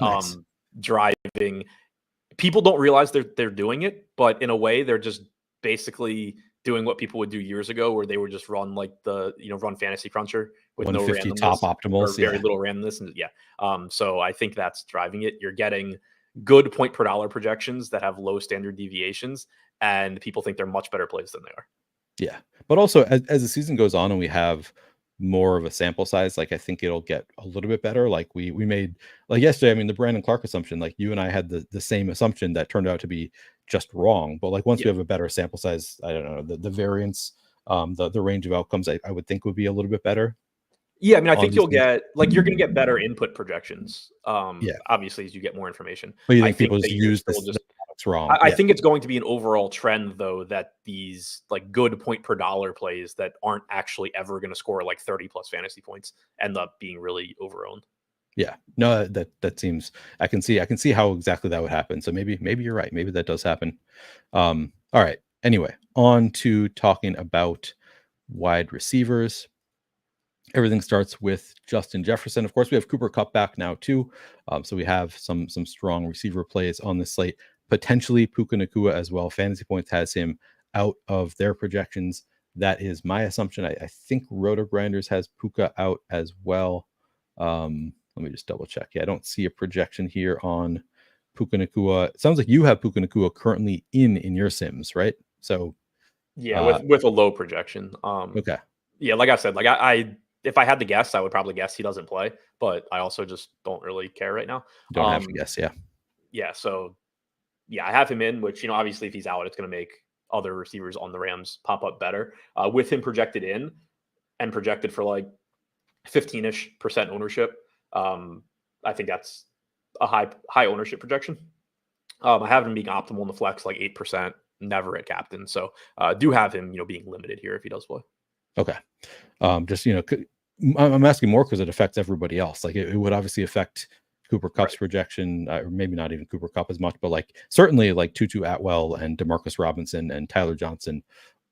nice. Driving. People don't realize they're doing it, but in a way, they're just basically doing what people would do years ago, where they would just run like run Fantasy Cruncher with no randomness, top optimals, or very little randomness, and so I think that's driving it. You're getting good point per dollar projections that have low standard deviations, and people think they're much better plays than they are. Yeah, but also as the season goes on and we have more of a sample size, like I think it'll get a little bit better. Like we made like yesterday, I mean the Brandon Clark assumption, like you and I had the same assumption that turned out to be just wrong. But like once we have a better sample size, I don't know, the variance, the range of outcomes I would think would be a little bit better. Yeah, I mean, I think you'll get you're going to get better input projections. Obviously, as you get more information. But you I think people that just use this the wrong? I think it's going to be an overall trend, though, that these like good point per dollar plays that aren't actually ever going to score like 30 plus fantasy points end up being really overowned. Yeah, no, that seems I can see how exactly that would happen. So maybe you're right. Maybe that does happen. All right. Anyway, on to talking about wide receivers. Everything starts with Justin Jefferson. Of course, we have Cooper Kupp back now too. So we have some strong receiver plays on the slate. Potentially Puka Nacua as well. Fantasy Points has him out of their projections. That is my assumption. I think Roto Grinders has Puka out as well. Let me just double check. Yeah, I don't see a projection here on Puka Nacua. It sounds like you have Puka Nacua currently in your sims, right? So yeah, with a low projection. Okay. Yeah, like I said, like I if I had to guess, I would probably guess he doesn't play, but I also just don't really care right now. Don't have to guess, yeah. Yeah, so yeah, I have him in, which obviously if he's out, it's going to make other receivers on the Rams pop up better. With him projected in and projected for like 15-ish% ownership, I think that's a high ownership projection. I have him being optimal in the flex, like 8%, never at captain. So do have him, being limited here if he does play. Okay. Just, I'm asking more because it affects everybody else. Like it would obviously affect Cooper Kupp's projection, or maybe not even Cooper Kupp as much, but like certainly like Tutu Atwell and DeMarcus Robinson and Tyler Johnson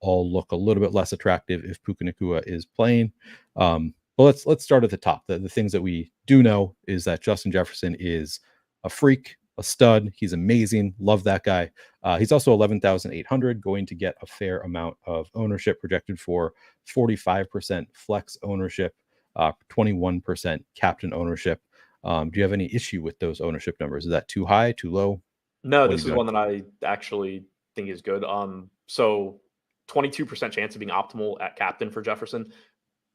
all look a little bit less attractive if Puka Nacua is playing. But let's start at the top. The things that we do know is that Justin Jefferson is a freak, a stud. He's amazing. Love that guy. He's also 11,800, going to get a fair amount of ownership, projected for 45% flex ownership, 21% captain ownership. Do you have any issue with those ownership numbers? Is that too high, too low? No, this is one that I actually think is good. So 22% chance of being optimal at captain for Jefferson,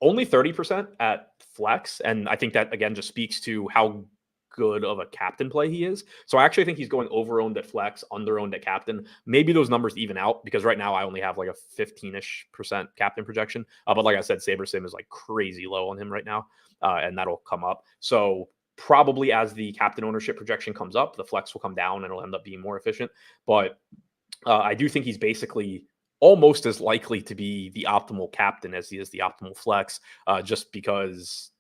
only 30% at flex. And I think that again just speaks to how good of a captain play he is. So I actually think he's going over-owned at flex, under-owned at captain. Maybe those numbers even out because right now I only have like a 15-ish% captain projection. But like I said, SaberSim is like crazy low on him right now, and that'll come up. So probably as the captain ownership projection comes up, the flex will come down and it'll end up being more efficient. But I do think he's basically almost as likely to be the optimal captain as he is the optimal flex, just because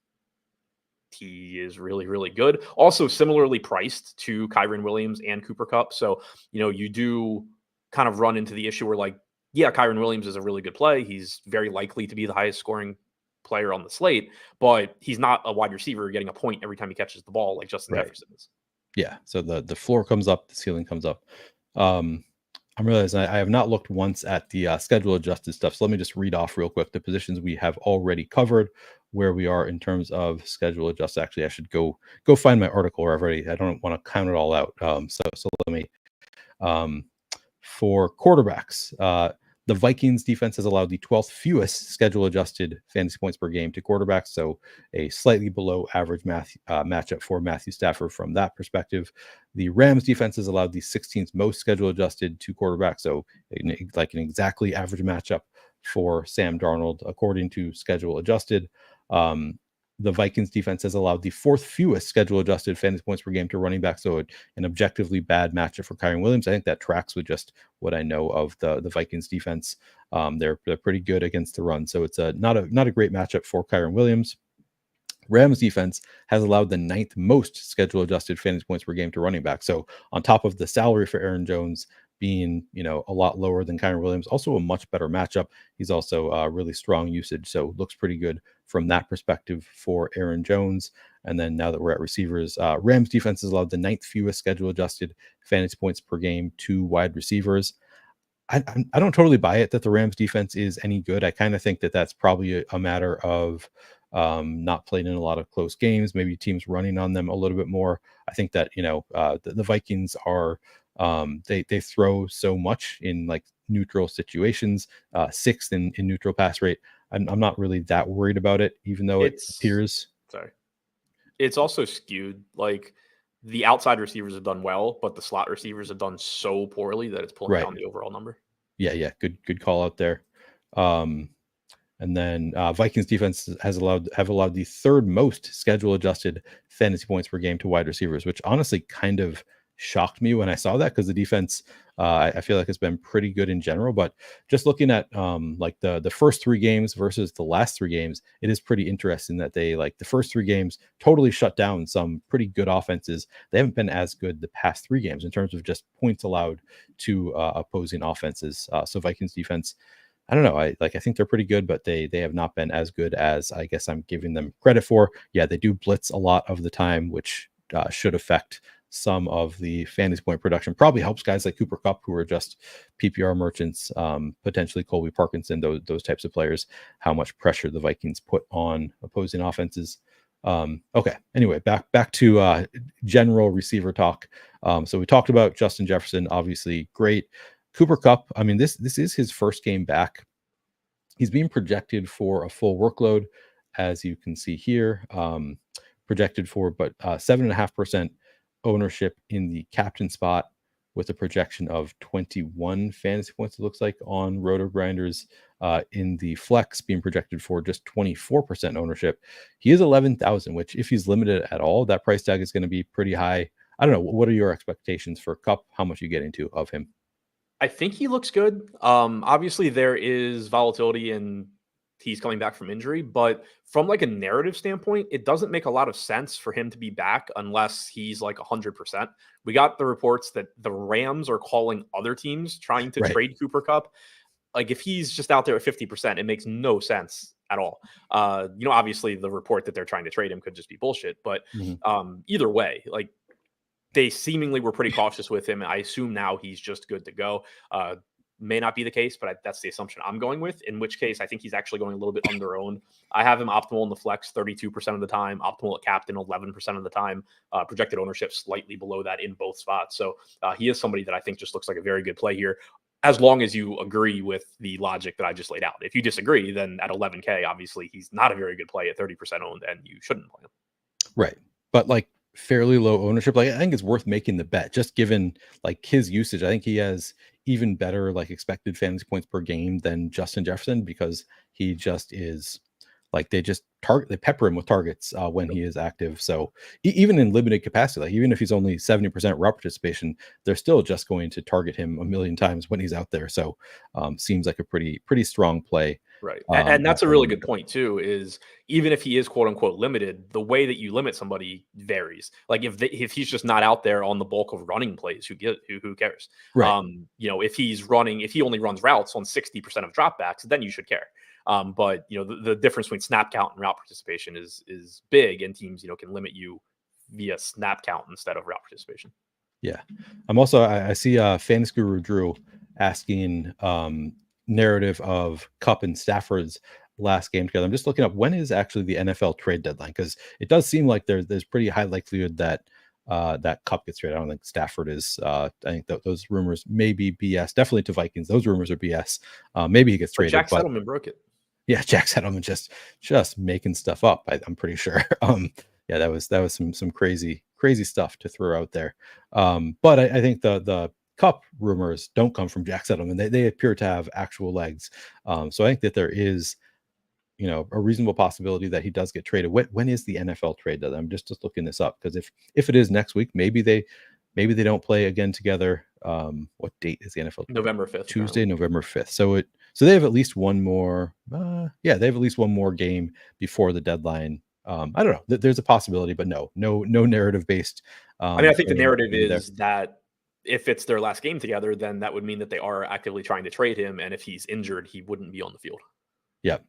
he is really, really good. Also similarly priced to Kyren Williams and Cooper Kupp. So, you do kind of run into the issue where like, yeah, Kyren Williams is a really good play. He's very likely to be the highest scoring player on the slate, but he's not a wide receiver getting a point every time he catches the ball like Justin Jefferson is. Yeah. So the floor comes up, the ceiling comes up. I'm realizing I have not looked once at the schedule adjusted stuff. So let me just read off real quick the positions we have already covered, where we are in terms of schedule adjusted. Actually, I should go find my article where I don't want to count it all out. So let me, for quarterbacks, the Vikings defense has allowed the 12th fewest schedule adjusted fantasy points per game to quarterbacks. So a slightly below average matchup for Matthew Stafford from that perspective. The Rams defense has allowed the 16th most schedule adjusted to quarterbacks. So like an exactly average matchup for Sam Darnold, according to schedule adjusted. The Vikings defense has allowed the 4th fewest schedule adjusted fantasy points per game to running back. So an objectively bad matchup for Kyren Williams. I think that tracks with just what I know of the Vikings defense. They're pretty good against the run. So it's not a great matchup for Kyren Williams. Rams defense has allowed the 9th most schedule adjusted fantasy points per game to running back. So on top of the salary for Aaron Jones being, a lot lower than Kyren Williams, also a much better matchup. He's also really strong usage. So looks pretty good from that perspective for Aaron Jones. And then now that we're at receivers, Rams defense has allowed the 9th fewest schedule adjusted fantasy points per game to wide receivers. I don't totally buy it that the Rams defense is any good. I kind of think that that's probably a matter of not playing in a lot of close games, maybe teams running on them a little bit more. I think that, the Vikings are, they throw so much in like neutral situations, 6th in neutral pass rate. I'm not really that worried about it, even though it appears. Sorry. It's also skewed. Like the outside receivers have done well, but the slot receivers have done so poorly that it's pulling down the overall number. Yeah. Good call out there. And then Vikings defense have allowed the third most schedule adjusted fantasy points per game to wide receivers, which honestly kind of shocked me when I saw that, because the defense I feel like it's been pretty good in general. But just looking at like the first 3 games versus the last 3 games, it is pretty interesting that they, like, the first 3 games totally shut down some pretty good offenses. They haven't been as good the past 3 games in terms of just points allowed to opposing offenses. So Vikings defense, I don't know. I think they're pretty good, but they have not been as good as I guess I'm giving them credit for. Yeah, they do blitz a lot of the time, which should affect some of the fantasy point production. Probably helps guys like Cooper Kupp, who are just PPR merchants, potentially Colby Parkinson, those types of players, how much pressure the Vikings put on opposing offenses. Okay. Anyway, back to general receiver talk. So we talked about Justin Jefferson, obviously great. Cooper Kupp, I mean, this is his first game back. He's being projected for a full workload, as you can see here. Projected for, but 7.5% ownership in the captain spot, with a projection of 21 fantasy points, it looks like, on Roto Grinders. In the flex, being projected for just 24% ownership. He is 11,000, which, if he's limited at all, that price tag is going to be pretty high. I don't know. What are your expectations for Kupp? How much you get into of him? I think he looks good. Obviously there is volatility and he's coming back from injury, but from like a narrative standpoint, it doesn't make a lot of sense for him to be back unless he's like 100%. We got the reports that the Rams are calling other teams trying to trade Cooper Kupp. Like, if he's just out there at 50%, it makes no sense at all. Obviously the report that they're trying to trade him could just be bullshit, but either way, like, they seemingly were pretty cautious with him. I assume now he's just good to go. May not be the case, but that's the assumption I'm going with, in which case I think he's actually going a little bit under owned. I have him optimal in the flex 32% of the time, optimal at captain 11% of the time, projected ownership slightly below that in both spots. So he is somebody that I think just looks like a very good play here, as long as you agree with the logic that I just laid out. If you disagree, then at 11K, obviously he's not a very good play at 30% owned, and you shouldn't play him. Right. But like, fairly low ownership, like, I think it's worth making the bet, just given like his usage. I think he has even better like expected fantasy points per game than Justin Jefferson, because he just is like, they pepper him with targets when he is active. So even in limited capacity, like even if he's only 70% route participation, they're still just going to target him a million times when he's out there. So seems like a pretty strong play. Right. And that's a really good point too, is even if he is quote unquote limited, the way that you limit somebody varies. Like if he's just not out there on the bulk of running plays, who cares? Right. If he only runs routes on 60% of dropbacks, then you should care. But the difference between snap count and route participation is big, and teams, can limit you via snap count instead of route participation. Yeah. I'm also, I see Fantasy Guru Drew asking narrative of Kupp and Stafford's last game together. I'm just looking up, when is actually the NFL trade deadline, because it does seem like there's pretty high likelihood that that Kupp gets traded. I don't think Stafford is. I think those rumors may be BS. Definitely to Vikings, those rumors are BS. Maybe he gets traded. Jack Settleman broke it. Yeah, Jack Settleman just making stuff up. I'm pretty sure. Yeah, that was some crazy stuff to throw out there. But I think the Kupp rumors don't come from Jack Settleman. They appear to have actual legs. So I think that there is, a reasonable possibility that he does get traded. When is the NFL trade deadline? I'm just looking this up, because if it is next week, maybe they don't play again together. What date is the NFL? November 5th. Tuesday, apparently. November 5th. So they have at least one more. They have at least one more game before the deadline. I don't know. There's a possibility, but no narrative based. I think the narrative is that if it's their last game together, then that would mean that they are actively trying to trade him. And if he's injured, he wouldn't be on the field. Yeah.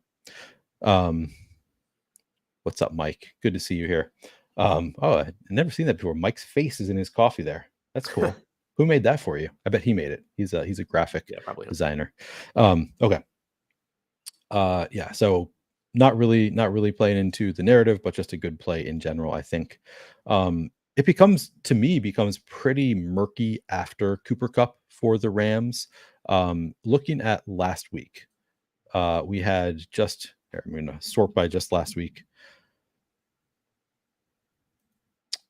What's up, Mike? Good to see you here. I've never seen that before. Mike's face is in his coffee there. That's cool. Who made that for you? I bet he made it. He's a graphic designer. Okay. Yeah. So not really playing into the narrative, but just a good play in general. I think it becomes pretty murky after Cooper Kupp for the Rams. Looking at last week, we had just, I'm going to sort by just last week.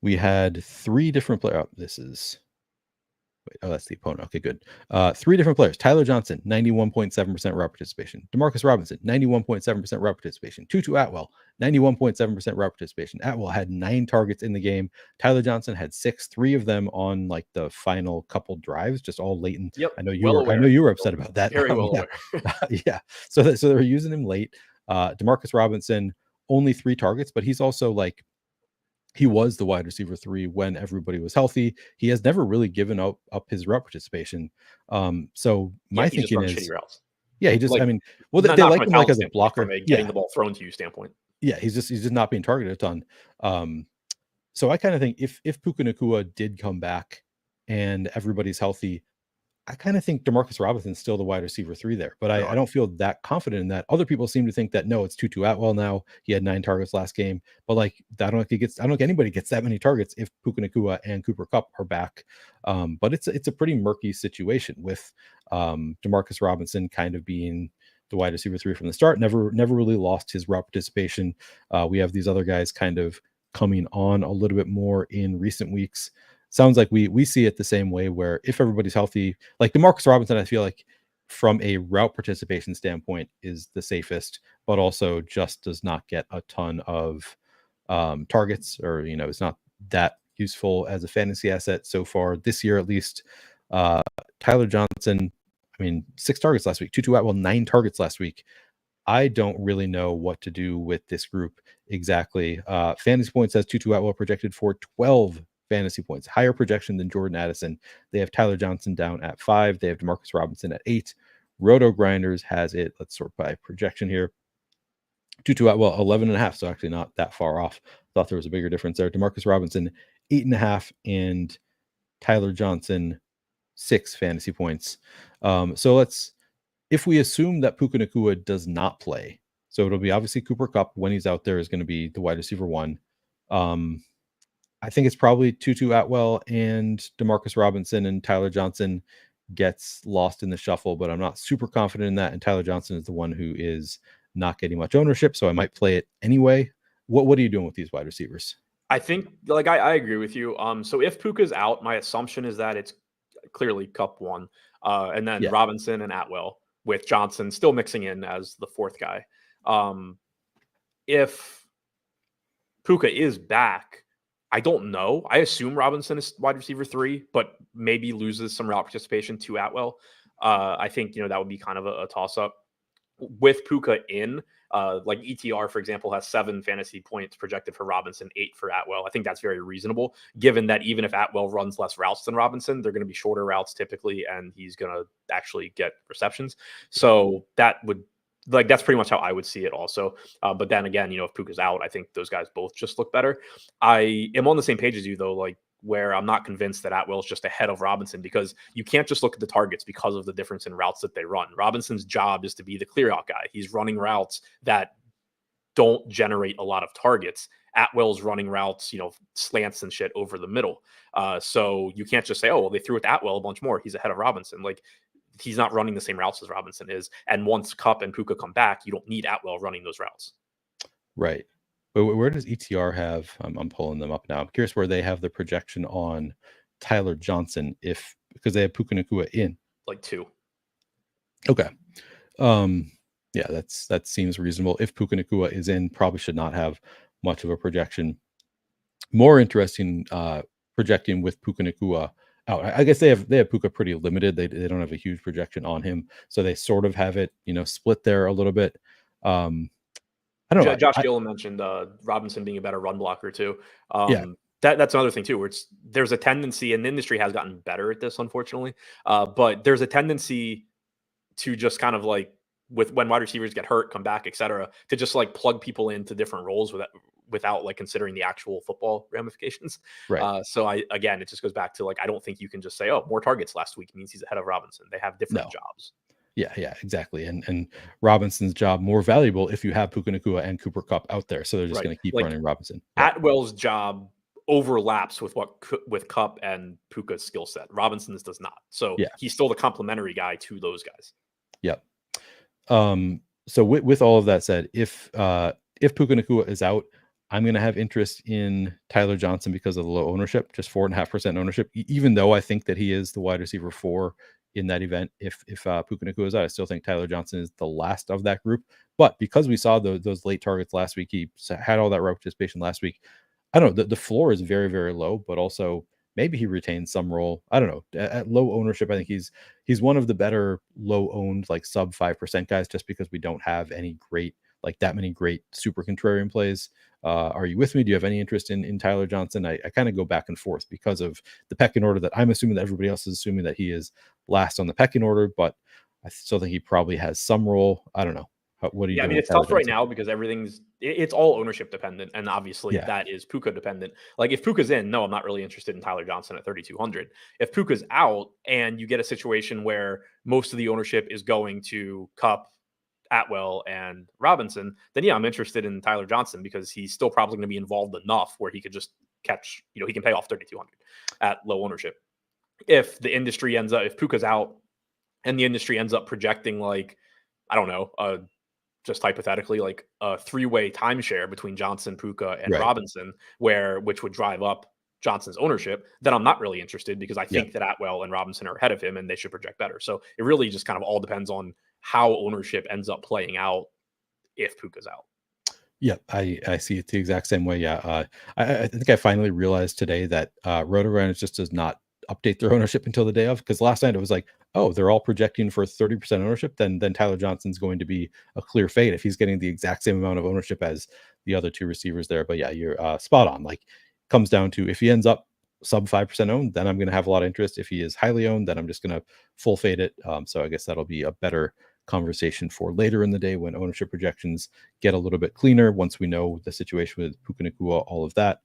We had 3 different players. Oh, this is, wait, oh, that's the opponent. Okay, good. 3 different players. Tyler Johnson, 91.7% route participation. Demarcus Robinson, 91.7% route participation. Tutu Atwell, 91.7% route participation. Atwell had 9 targets in the game. Tyler Johnson had 6, 3 of them on like the final couple drives, just all late. And Yep. I know you were upset about that. Very well aware. Yeah. So they were using him late. Demarcus Robinson, only 3 targets, but he's also like, he was the wide receiver 3 when everybody was healthy. He has never really given up his route participation. So my thinking is, shitty routes. Yeah, he just, like, I mean, well, they like him like as a blocker, from a getting the ball thrown to you standpoint. Yeah, he's just not being targeted a ton. So I kind of think if Puka Nacua did come back and everybody's healthy, I kind of think Demarcus Robinson's still the wide receiver 3 there, but I don't feel that confident in that. Other people seem to think that no, it's Tutu Atwell now. He had 9 targets last game, but like I don't think anybody gets that many targets if Puka Nacua and Cooper Kupp are back. But it's a pretty murky situation with Demarcus Robinson kind of being the wide receiver 3 from the start. Never really lost his route participation. We have these other guys kind of coming on a little bit more in recent weeks. Sounds like we see it the same way, where if everybody's healthy, like Demarcus Robinson, I feel like from a route participation standpoint is the safest, but also just does not get a ton of targets, or is not that useful as a fantasy asset so far this year, at least. Tyler Johnson, I mean, 6 targets last week. Tutu Atwell, 9 targets last week. I don't really know what to do with this group exactly. Fantasy Points has Tutu Atwell projected for 12 fantasy points, higher projection than Jordan Addison. They have Tyler Johnson down at 5. They have Demarcus Robinson at 8. Roto Grinders has it. Let's sort by projection here. Tutu Atwell 11.5, so actually not that far off. Thought there was a bigger difference there. Demarcus Robinson 8.5, and Tyler Johnson 6 fantasy points. So if we assume that Puka Nacua does not play, so it'll be obviously Cooper Kupp when he's out there is going to be the wide receiver 1. I think it's probably Tutu Atwell and Demarcus Robinson, and Tyler Johnson gets lost in the shuffle, but I'm not super confident in that. And Tyler Johnson is the one who is not getting much ownership, so I might play it anyway. What are you doing with these wide receivers? I think, like, I agree with you. So if Puka's out, my assumption is that it's clearly Kupp 1, and then Robinson and Atwell, with Johnson still mixing in as the 4th guy. If Puka is back, I don't know. I assume Robinson is wide receiver 3, but maybe loses some route participation to Atwell. I think, that would be kind of a toss-up. With Puka in, like ETR, for example, has 7 fantasy points projected for Robinson, 8 for Atwell. I think that's very reasonable, given that even if Atwell runs less routes than Robinson, they're going to be shorter routes typically, and he's going to actually get receptions. So that would, like, that's pretty much how I would see it also. But then again, if Puka's out, I think those guys both just look better. I am on the same page as you, though, like, where I'm not convinced that Atwell is just ahead of Robinson, because you can't just look at the targets because of the difference in routes that they run. Robinson's job is to be the clear out guy. He's running routes that don't generate a lot of targets. Atwell's running routes, slants and shit over the middle. So you can't just say, oh, well, they threw it to Atwell a bunch more, he's ahead of Robinson. Like, he's not running the same routes as Robinson is. And once Kupp and Puka come back, you don't need Atwell running those routes. Right. But where does ETR have? I'm pulling them up now. I'm curious where they have the projection on Tyler Johnson, because they have Puka Nacua in. Like 2. Okay. Yeah, that seems reasonable. If Puka Nacua is in, probably should not have much of a projection. More interesting projecting with Puka Nacua out. I guess they have Puka pretty limited. They don't have a huge projection on him, so they sort of have it, split there a little bit. I don't know. Josh Gillen mentioned Robinson being a better run blocker too. Yeah. That's another thing too, where there's a tendency, and the industry has gotten better at this, unfortunately. But there's a tendency to just kind of like, when wide receivers get hurt, come back, etc., to just like plug people into different roles without like considering the actual football ramifications. Right. So again, it just goes back to, like, I don't think you can just say, oh, more targets last week means he's ahead of Robinson. They have different jobs. Yeah, exactly. And Robinson's job more valuable if you have Puka Nacua and Cooper Kupp out there. So they're just going to keep running Robinson. Atwell's job overlaps with Kupp and Puka's skill set. Robinson's does not. So he's still the complementary guy to those guys. Yep. So with all of that said, if Puka Nacua is out, I'm going to have interest in Tyler Johnson because of the low ownership, just 4.5% ownership. Even though I think that he is the wide receiver 4 in that event, if Puka Nacua is out, I still think Tyler Johnson is the last of that group. But because we saw those late targets last week, he had all that route participation last week. I don't know. The floor is very, very low, but also maybe he retains some role. I don't know. At low ownership, I think he's one of the better low owned, like sub 5% guys, just because we don't have any great, like that many great super contrarian plays. Are you with me? Do you have any interest in Tyler Johnson? I kind of go back and forth because of the pecking order that I'm assuming that everybody else is assuming that he is last on the pecking order, but I still think he probably has some role. I don't know. What are you Yeah, I doing mean, with it's Tyler tough right Johnson? now because it's all ownership dependent, and obviously Yeah. that is Puka dependent. Like if Puka's in, no, I'm not really interested in Tyler Johnson at 3,200. If Puka's out and you get a situation where most of the ownership is going to Kupp, Atwell, and Robinson, then yeah, I'm interested in Tyler Johnson because he's still probably going to be involved enough where he could just catch, he can pay off 3,200 at low ownership. If the industry ends up, if Puka's out and the industry ends up projecting like, I don't know, just hypothetically, like a 3-way timeshare between Johnson, Puka, and Right. Robinson, which would drive up Johnson's ownership, then I'm not really interested because I Yeah. think that Atwell and Robinson are ahead of him and they should project better. So it really just kind of all depends on how ownership ends up playing out if Puka's out. Yeah, I see it the exact same way. Yeah, I think I finally realized today that RotoGrinders just does not update their ownership until the day of. Because last night it was like, oh, they're all projecting for 30% ownership. Then Tyler Johnson's going to be a clear fade if he's getting the exact same amount of ownership as the other two receivers there. But yeah, you're spot on. Like, comes down to if he ends up sub 5% owned, then I'm going to have a lot of interest. If he is highly owned, then I'm just going to full fade it. So I guess that'll be a better conversation for later in the day when ownership projections get a little bit cleaner once we know the situation with Puka Nacua, all of that.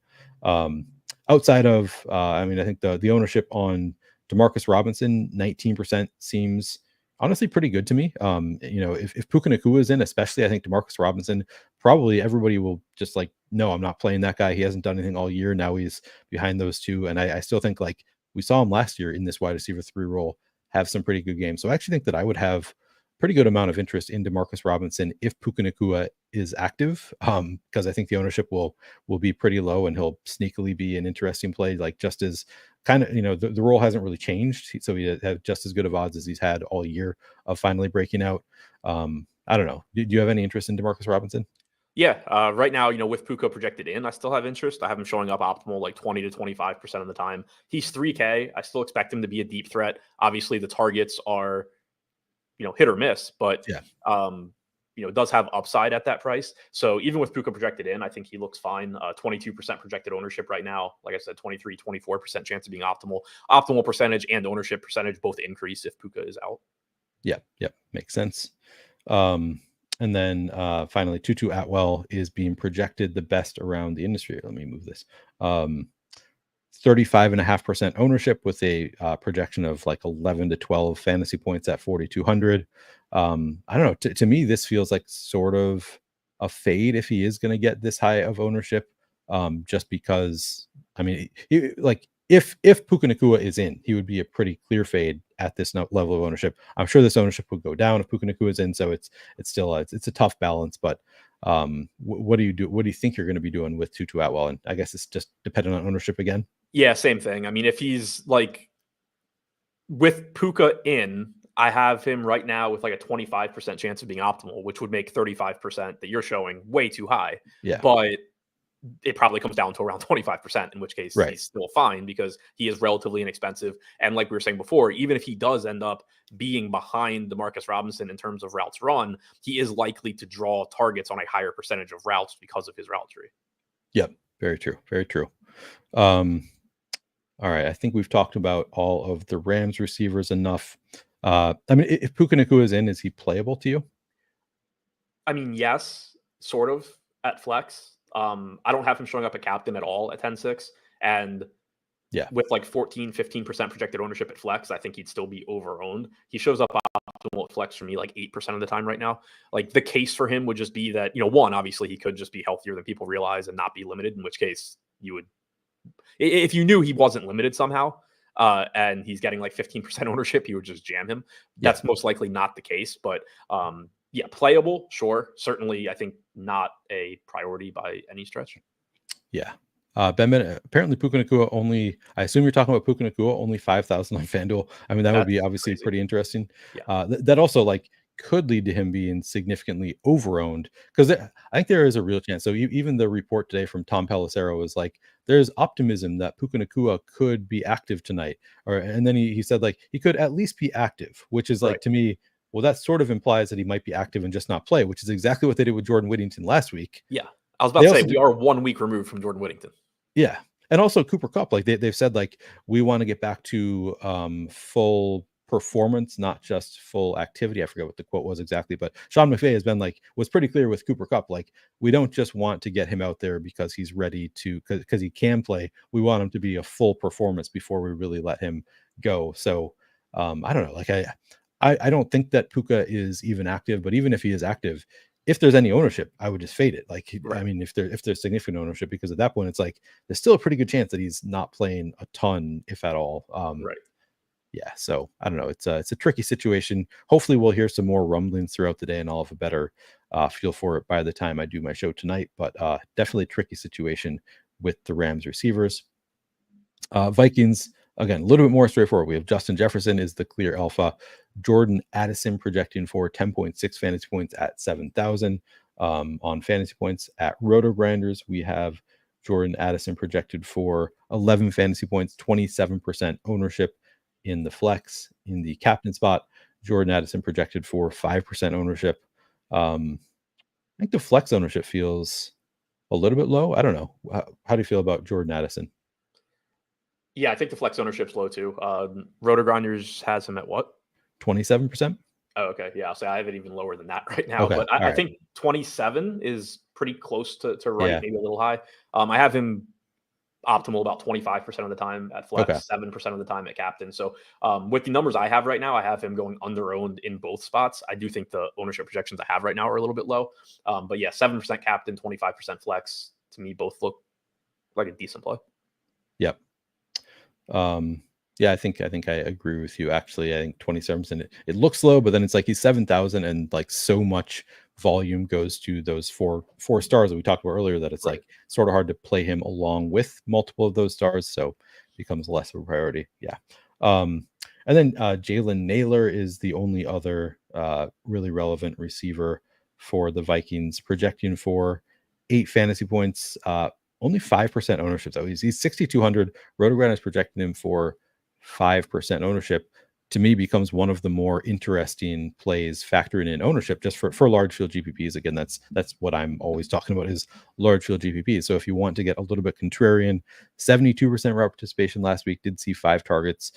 Outside of, I mean, I think the ownership on Demarcus Robinson, 19% seems honestly pretty good to me. If Puka Nacua is in, especially, I think Demarcus Robinson, probably everybody will just like, no, I'm not playing that guy. He hasn't done anything all year. Now he's behind those two. And I still think like we saw him last year in this wide receiver 3 role have some pretty good games. So I actually think that I would have pretty good amount of interest in Demarcus Robinson if Puka Nacua is active, because I think the ownership will be pretty low and he'll sneakily be an interesting play, like just as kind of, the role hasn't really changed. So he has just as good of odds as he's had all year of finally breaking out. I don't know. Do you have any interest in Demarcus Robinson? Yeah, right now, with Puka projected in, I still have interest. I have him showing up optimal like 20 to 25% of the time. He's 3K. I still expect him to be a deep threat. Obviously, the targets are hit or miss, but Yeah. does have upside at that price. So even with Puka projected in, I think he looks fine. 22% projected ownership right now. Like I said, 23, 24% chance of being optimal. Optimal percentage and ownership percentage both increase if Puka is out. Yeah. Makes sense. And then finally, Tutu Atwell is being projected the best around the industry. Let me move this. 35.5% ownership with a projection of like 11 to 12 fantasy points at 4,200. I don't know. To me, this feels like sort of a fade if he is going to get this high of ownership. Just because, I mean, if Puka Nacua is in, he would be a pretty clear fade at this level of ownership. I'm sure this ownership would go down if Puka Nacua is in. So it's still it's a tough balance, but what do you do? What do you think you're going to be doing with Tutu Atwell? And I guess it's just dependent on ownership again. Yeah, same thing. I mean, if he's like with Puka in, I have him right now with like a 25% chance of being optimal, which would make 35% that you're showing way too high. Yeah. But it probably comes down to around 25%, in which case Right. he's still fine because he is relatively inexpensive. And like we were saying before, even if he does end up being behind Demarcus Robinson in terms of routes run, he is likely to draw targets on a higher percentage of routes because of his route tree. Yep. Very true. Very true. All right. I think we've talked about all of the Rams receivers enough. I mean, if Puka Nacua is in, is he playable to you? I mean, yes, sort of at flex. I don't have him showing up at captain at all at 10-6. And Yeah. with like 14-15% projected ownership at flex, I think he'd still be over owned. He shows up optimal at flex for me like 8% of the time right now. Like the case for him would just be that, one, obviously he could just be healthier than people realize and not be limited, in which case you would, if you knew he wasn't limited somehow, and he's getting like 15% ownership, you would just jam him. That's most likely not the case, but Yeah, playable, sure. Certainly, I think not a priority by any stretch. Yeah. Ben, apparently Puka Nacua only, I assume you're talking about Puka Nacua, only 5,000 on FanDuel. I mean, that would be obviously crazy. pretty interesting. Yeah. That also like could lead to him being significantly overowned, because I think there is a real chance. So even the report today from Tom Pelissero was like, there's optimism that Puka Nacua could be active tonight. And then he said like he could at least be active, which is like, to me, well, that sort of implies that he might be active and just not play, which is exactly what they did with Jordan Whittington last week. Yeah. I was about to say, we are 1 week removed from Jordan Whittington. Yeah. And also Cooper Kupp, like they've said, like, we want to get back to full performance, not just full activity. I forget what the quote was exactly, but Sean McVay has been like, was pretty clear with Cooper Kupp. Like, we don't just want to get him out there because he's ready to, because he can play. We want him to be a full performance before we really let him go. So I don't know. Like I don't think that Puka is even active, but even if he is active, if there's any ownership, I would just fade it. Like, I mean, if there's significant ownership, because at that point, it's like there's still a pretty good chance that he's not playing a ton, if at all. Yeah. So I don't know. It's a tricky situation. Hopefully, we'll hear some more rumblings throughout the day, and I'll have a better feel for it by the time I do my show tonight. But definitely a tricky situation with the Rams receivers. Vikings, again, a little bit more straightforward. We have Justin Jefferson is the clear alpha. Jordan Addison projecting for 10.6 fantasy points at 7,000 on fantasy points. At Roto Grinders, we have Jordan Addison projected for 11 fantasy points, 27% ownership in the flex. In the captain spot, Jordan Addison projected for 5% ownership. I think the flex ownership feels a little bit low. I don't know. How do you feel about Jordan Addison? Yeah, I think the flex ownership's low too. Roto Grinders has him at what? 27%. Oh, okay. Yeah. So I have it even lower than that right now. Okay. But I think 27 is pretty close to right, Yeah. maybe a little high. I have him optimal about 25% of the time at flex, Okay. 7% of the time at captain. So with the numbers I have right now, I have him going under owned in both spots. I do think the ownership projections I have right now are a little bit low. But yeah, 7% captain, 25% flex, to me both look like a decent play. Yep. Yeah, I think I agree with you. Actually, I think 27%. It looks low, but then it's like he's 7,000, and like so much volume goes to those four stars that we talked about earlier, that it's like sort of hard to play him along with multiple of those stars, so it becomes less of a priority. Yeah. And then Jalen Naylor is the only other really relevant receiver for the Vikings, projecting for 8 fantasy points. Only 5% ownership though. He's 6,200. Rotogrand is projecting him for 5% ownership. To me, becomes one of the more interesting plays factoring in ownership just for large field GPPs. Again, that's what I'm always talking about, is large field GPPs. So if you want to get a little bit contrarian, 72% route participation last week, did see 5 targets.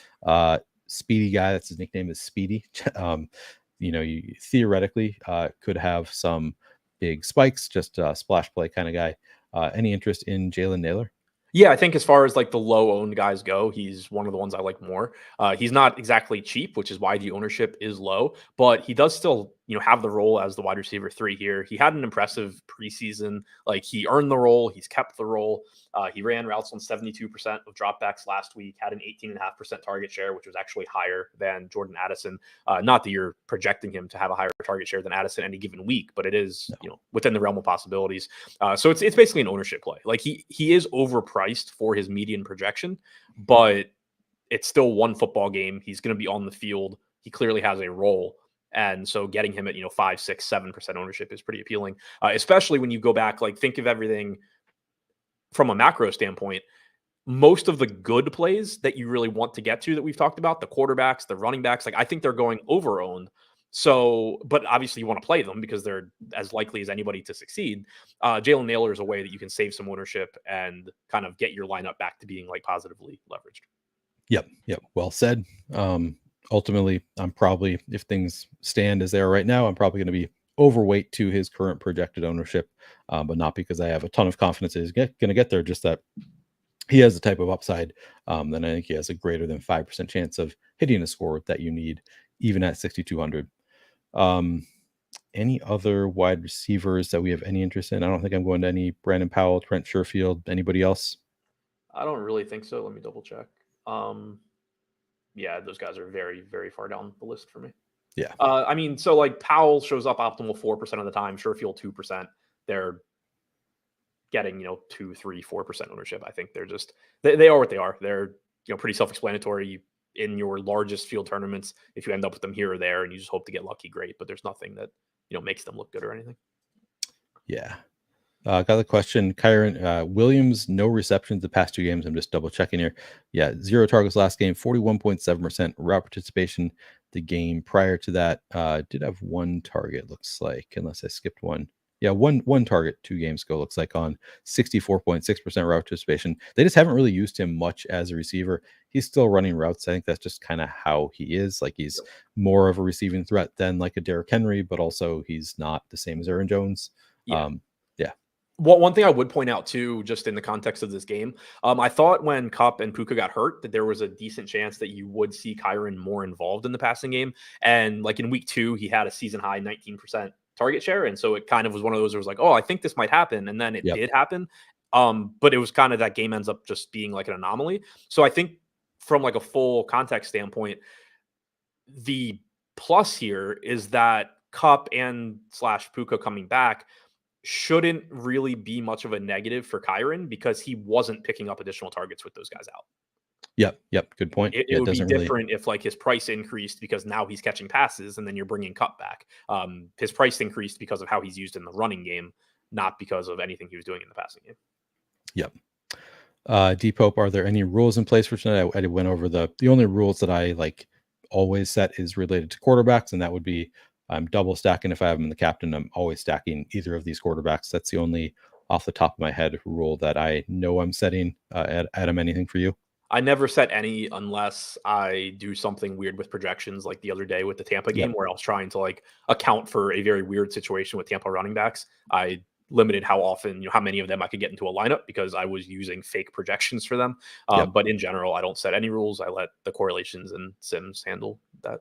Speedy guy, that's his nickname, is Speedy. You theoretically could have some big spikes, just a splash play kind of guy. Any interest in Jalen Naylor? Yeah, I think as far as like the low owned guys go, he's one of the ones I like more. He's not exactly cheap, which is why the ownership is low, but he does still, have the role as the wide receiver 3 here. He had an impressive preseason. Like, he earned the role. He's kept the role. He ran routes on 72% of dropbacks last week, had an 18.5% target share, which was actually higher than Jordan Addison. Not that you're projecting him to have a higher target share than Addison any given week, but it is, within the realm of possibilities. So it's basically an ownership play. Like, he is overpriced for his median projection, but it's still one football game. He's going to be on the field. He clearly has a role. And so getting him at, 5, 6, 7% ownership is pretty appealing, especially when you go back, like, think of everything from a macro standpoint. Most of the good plays that you really want to get to that we've talked about, the quarterbacks, the running backs, like, I think they're going over owned. So, but obviously you want to play them because they're as likely as anybody to succeed. Jalen Naylor is a way that you can save some ownership and kind of get your lineup back to being like positively leveraged. Yep. Well said. Ultimately, I'm probably, if things stand as they are right now, I'm probably going to be overweight to his current projected ownership, but not because I have a ton of confidence that he's going to get there, just that he has the type of upside. Then I think he has a greater than 5% chance of hitting a score that you need, even at 6,200. Any other wide receivers that we have any interest in? I don't think I'm going to any Brandon Powell, Trent Sherfield, anybody else. I don't really think so. Let me double check. Yeah, those guys are very, very far down the list for me. Yeah. I mean, so like Powell shows up optimal 4% of the time, Sherfield 2%. They're getting, 2, 3, 4% ownership. I think they're just they are what they are. They're pretty self-explanatory in your largest field tournaments. If you end up with them here or there and you just hope to get lucky, great. But there's nothing that makes them look good or anything. Yeah. Got the question. Kyron Williams, no receptions the past 2 games. I'm just double checking here. Yeah, 0 targets last game, 41.7% route participation. The game prior to that did have 1 target, looks like, unless I skipped one. Yeah, one target 2 games ago, looks like, on 64.6% route participation. They just haven't really used him much as a receiver. He's still running routes. I think that's just kind of how he is. Like, he's more of a receiving threat than like a Derrick Henry, but also he's not the same as Aaron Jones. Yeah. Yeah. Well, one thing I would point out too, just in the context of this game, I thought when Kupp and Puka got hurt that there was a decent chance that you would see Kyron more involved in the passing game. And like in week 2, he had a season high 19% target share. And so it kind of was one of those where it was like, oh, I think this might happen. And then it did happen. But it was kind of that game ends up just being like an anomaly. So I think from like a full context standpoint, the plus here is that Kupp and / Puka coming back shouldn't really be much of a negative for Kyron because he wasn't picking up additional targets with those guys out. Yep. Good point. It would be different if like his price increased because now he's catching passes and then you're bringing Kupp back. His price increased because of how he's used in the running game, not because of anything he was doing in the passing game. Yep. D Pope, are there any rules in place for tonight? I went over the only rules that I like always set is related to quarterbacks, and that would be I'm double stacking if I have him in the captain. I'm always stacking either of these quarterbacks. That's the only off the top of my head rule that I know I'm setting. Adam, anything for you? I never set any unless I do something weird with projections, like the other day with the Tampa game where I was trying to like account for a very weird situation with Tampa running backs. I limited how often, how many of them I could get into a lineup because I was using fake projections for them. But in general, I don't set any rules. I let the correlations and Sims handle that.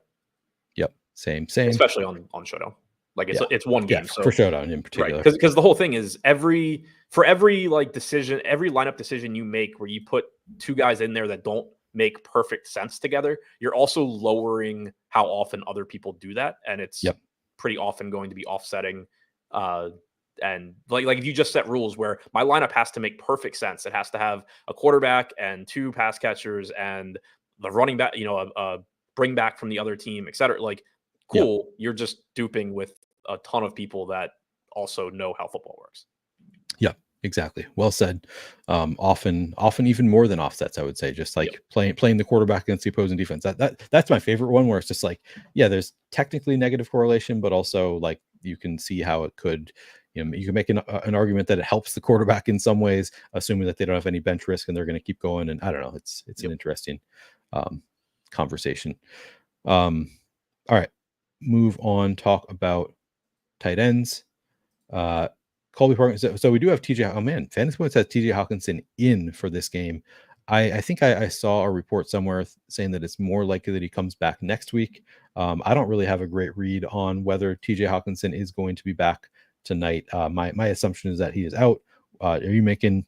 Yep. Same. Especially on Showdown. Like it's one game. So for Showdown in particular. Right. Because the whole thing is every like decision, every lineup decision you make where you put 2 guys in there that don't make perfect sense together, you're also lowering how often other people do that. And it's pretty often going to be offsetting. And like if you just set rules where my lineup has to make perfect sense, it has to have a quarterback and 2 pass catchers and the running back, a bring back from the other team, et cetera. Like, cool. You're just duping with a ton of people that also know how football works. Yeah, exactly. Well said. Often even more than offsets, I would say, just like playing the quarterback against the opposing defense. That's my favorite one, where it's just like, there's technically negative correlation, but also like you can see how it could, you can make an argument that it helps the quarterback in some ways, assuming that they don't have any bench risk and they're going to keep going. And I don't know, it's an interesting conversation. All right, move on. Talk about tight ends. Colby Parkinson. So we do have TJ. Oh man, Fantasy Points has TJ Hawkinson in for this game. I think I saw a report somewhere saying that it's more likely that he comes back next week. I don't really have a great read on whether TJ Hawkinson is going to be back tonight. My assumption is that he is out. Are you making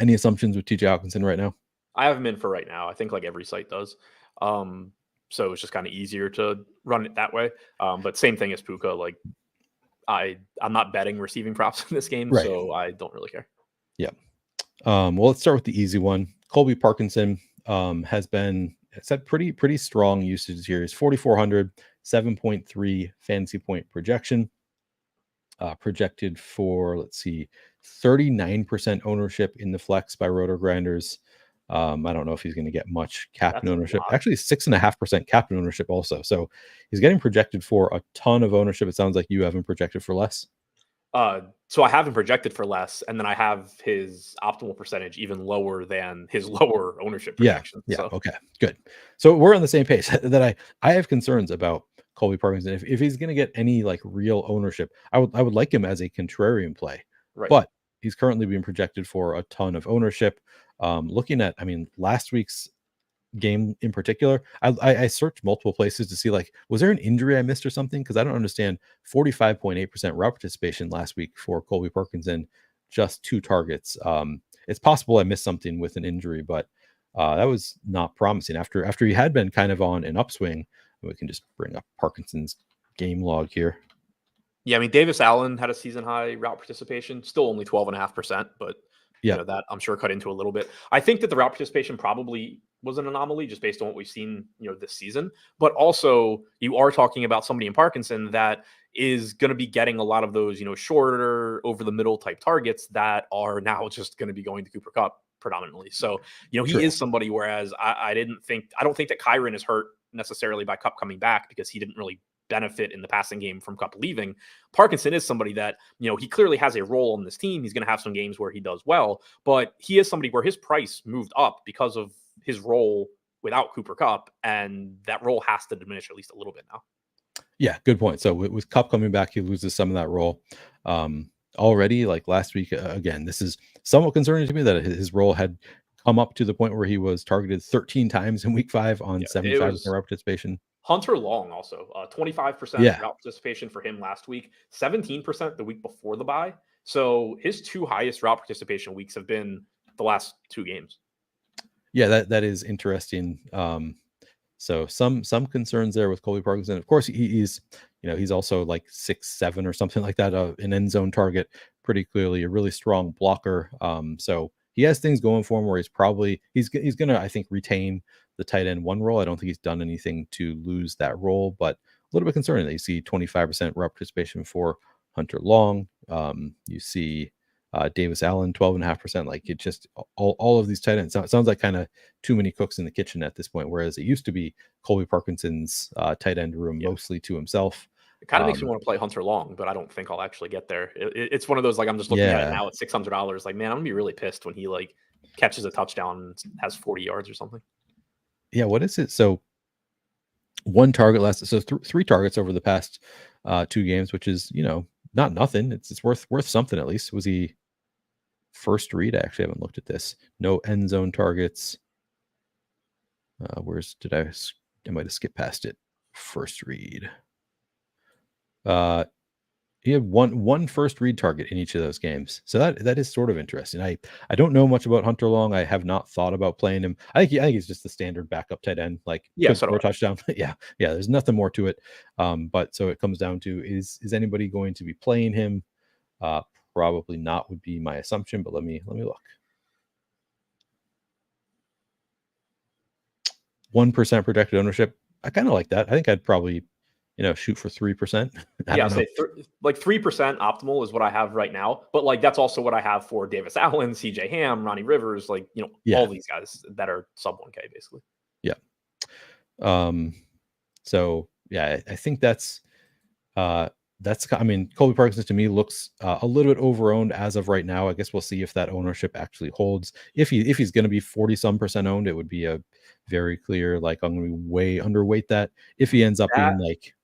any assumptions with TJ Hawkinson right now? I have him in for right now. I think like every site does. So it's just kind of easier to run it that way. But same thing as Puka. Like I'm not betting receiving props in this game, so I don't really care. Yeah. Well, let's start with the easy one. Colby Parkinson has been set pretty strong usage here. He's 4,400, 7.3 fantasy point projection. Projected for, let's see, 39% ownership in the flex by Roto Grinders. I don't know if he's going to get much captain ownership. Actually, 6.5% captain ownership also. So he's getting projected for a ton of ownership. It sounds like you have him projected for less. So I have him projected for less, and then I have his optimal percentage even lower than his lower ownership projection. Yeah. Okay, good. So we're on the same page. That I have concerns about Colby Parkinson. If he's going to get any like real ownership, I would like him as a contrarian play. Right. But he's currently being projected for a ton of ownership. Looking at, last week's game in particular, I searched multiple places to see, like, was there an injury I missed or something? Because I don't understand 45.8% route participation last week for Colby Parkinson, just 2 targets. It's possible I missed something with an injury, but that was not promising. After he had been kind of on an upswing, We can just bring up Parkinson's game log here. Yeah, I mean, Davis Allen had a season high route participation, still only 12.5%, but you know, that I'm sure cut into a little bit. I think that the route participation probably was an anomaly just based on what we've seen, you know, this season. But also, you are talking about somebody in Parkinson that is going to be getting a lot of those, you know, shorter, over the middle type targets that are now just going to be going to Cooper Kupp predominantly. So, you know, he is somebody. Whereas I don't think that Kyren is hurt necessarily by Kupp coming back, because he didn't really benefit in the passing game from Kupp leaving. Parkinson is somebody that, you know, he clearly has a role on this team. He's going to have some games where he does well, but he is somebody where his price moved up because of his role without Cooper Kupp, and that role has to diminish at least a little bit now. Yeah, good point. So with Kupp coming back, he loses some of that role. Already, like last week, again, this is somewhat concerning to me that his role had come up to the point where he was targeted 13 times in week 5 on 75% route participation. Hunter Long also 25% route participation for him last week, 17% the week before the bye. So his 2 highest route participation weeks have been the last 2 games. Yeah, that is interesting. So some concerns there with Colby Parkinson. Of course, he's, you know, he's also like 6'7" or something like that, an end zone target, pretty clearly a really strong blocker. So he has things going for him where he's going to, I think, retain the tight end 1 role. I don't think he's done anything to lose that role, but a little bit concerning that you see 25% route participation for Hunter Long. You see Davis Allen 12.5%. Like, it just all of these tight ends. It sounds like kind of too many cooks in the kitchen at this point. Whereas it used to be Colby Parkinson's tight end room mostly to himself. It kind of makes me want to play Hunter Long, but I don't think I'll actually get there. It's one of those, like, I'm just looking at it now at $600. Like, man, I'm gonna be really pissed when he like catches a touchdown and has 40 yards or something. Yeah, what is it? So 1 target last, so 3 targets over the past 2 games, which is, you know, not nothing. It's worth something at least. Was he first read? I actually haven't looked at this. No end zone targets. I might have skipped past it. First read. He had one first read target in each of those games. So that is sort of interesting. I don't know much about Hunter Long. I have not thought about playing him. I think he's just the standard backup tight end, like score touchdown. yeah. There's nothing more to it. But so it comes down to is anybody going to be playing him? Probably not would be my assumption, but let me look. 1% projected ownership. I kind of like that. I think I'd probably, you know, shoot for 3%. Like 3% optimal is what I have right now. But like, that's also what I have for Davis Allen, CJ Ham, Ronnie Rivers, like, you know, all these guys that are sub 1K basically. Yeah. So yeah, I think that's, I mean, Colby Parkinson to me looks a little bit overowned as of right now. I guess we'll see if that ownership actually holds. If he's going to be 40-some% owned, it would be a very clear, like, I'm going to be way underweight that. If he ends up being like,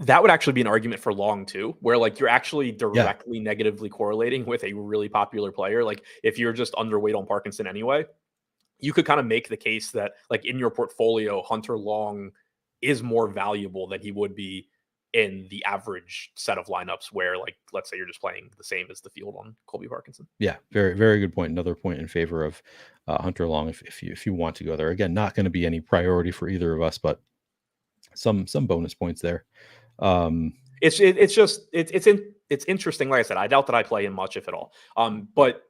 that would actually be an argument for Long too, where like you're actually directly negatively correlating with a really popular player. Like, if you're just underweight on Parkinson anyway, you could kind of make the case that, like, in your portfolio, Hunter Long is more valuable than he would be in the average set of lineups where, like, let's say you're just playing the same as the field on Colby Parkinson. Yeah, very, very good point. Another point in favor of Hunter Long if you want to go there. Again, not going to be any priority for either of us, but some bonus points there. It's interesting. Like I said, I doubt that I play him much, if at all. But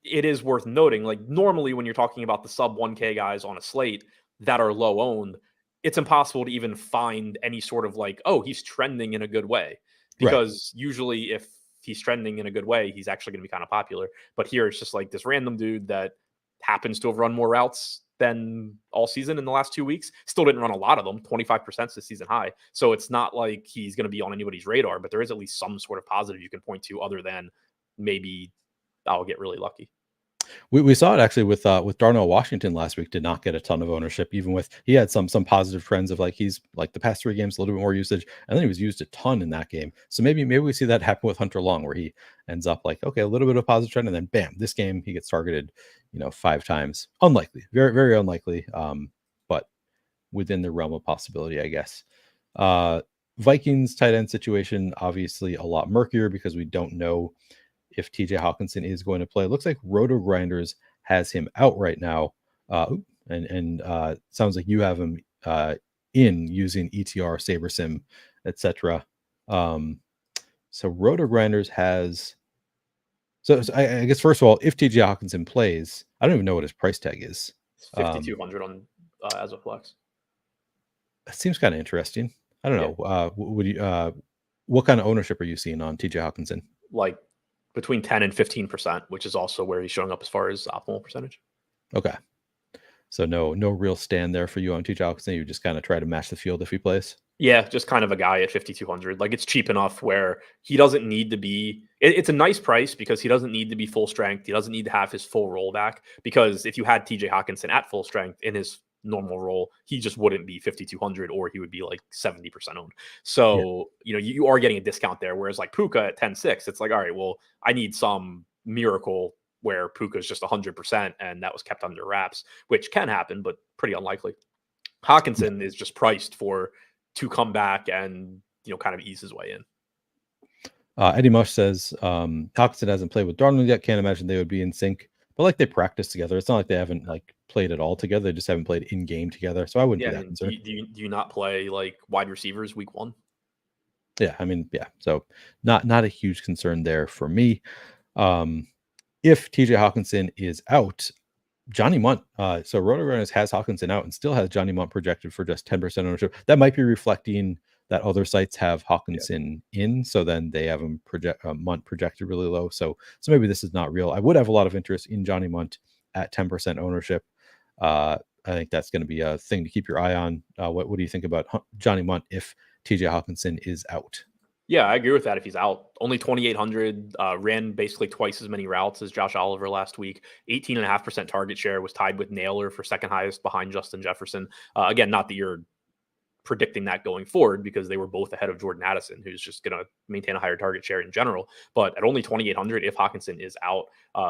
it is worth noting, like, normally when you're talking about the sub 1K guys on a slate that are low owned, it's impossible to even find any sort of like, oh, he's trending in a good way, because usually if he's trending in a good way, he's actually going to be kind of popular. But here it's just like this random dude that happens to have run more routes than all season in the last 2 weeks. Still didn't run a lot of them. 25% is the season high. So it's not like he's going to be on anybody's radar, but there is at least some sort of positive you can point to, other than maybe I'll get really lucky. We saw it actually with Darnell Washington last week. Did not get a ton of ownership, even with, he had some positive trends of, like, he's like the past 3 games, a little bit more usage, and then he was used a ton in that game. So maybe we see that happen with Hunter Long, where he ends up like, okay, a little bit of positive trend, and then bam, this game he gets targeted, you know, 5 times. Unlikely, very, very unlikely, but within the realm of possibility, I guess. Vikings tight end situation, obviously a lot murkier because we don't know if TJ Hawkinson is going to play. It looks like Roto Grinders has him out right now. And sounds like you have him in using ETR, SaberSim, etc. So Roto Grinders has. So I guess first of all, if TJ Hawkinson plays, I don't even know what his price tag is. It's 5,200 on as a flex. That seems kind of interesting. I don't know. Would you? What kind of ownership are you seeing on TJ Hawkinson? Like between 10 and 15%, which is also where he's showing up as far as optimal percentage. Okay. So no real stand there for you on TJ Hawkinson. You just kind of try to match the field if he plays. Yeah, just kind of a guy at 5,200. Like it's cheap enough where he doesn't need to be. It's a nice price because he doesn't need to be full strength. He doesn't need to have his full rollback because if you had TJ Hawkinson at full strength in his normal role, he just wouldn't be 5,200 or he would be like 70% owned. So, you are getting a discount there. Whereas like Puka at 10.6, it's like, all right, well, I need some miracle where Puka is just 100% and that was kept under wraps, which can happen, but pretty unlikely. Hawkinson is just priced to come back and, kind of ease his way in. Eddie Mush says Hawkinson hasn't played with Darnold yet. Can't imagine they would be in sync, but like they practice together. It's not like they haven't like played at all together. They just haven't played in game together. So I wouldn't be that concerned. Do you not play like wide receivers week 1? Yeah, I mean, yeah. So not a huge concern there for me. If TJ Hawkinson is out, Johnny Munt. So RotoGrunners has Hawkinson out and still has Johnny Munt projected for just 10% ownership. That might be reflecting that other sites have Hawkinson in, so then they have him Munt projected really low. So maybe this is not real. I would have a lot of interest in Johnny Munt at 10% ownership. I think that's going to be a thing to keep your eye on. What do you think about Johnny Munt if TJ Hawkinson is out? Yeah, I agree with that. If he's out, only 2,800, ran basically twice as many routes as Josh Oliver last week. 18.5% target share, was tied with Naylor for second highest behind Justin Jefferson. Again, not that you're predicting that going forward because they were both ahead of Jordan Addison, who's just going to maintain a higher target share in general. But at only 2,800, if Hawkinson is out,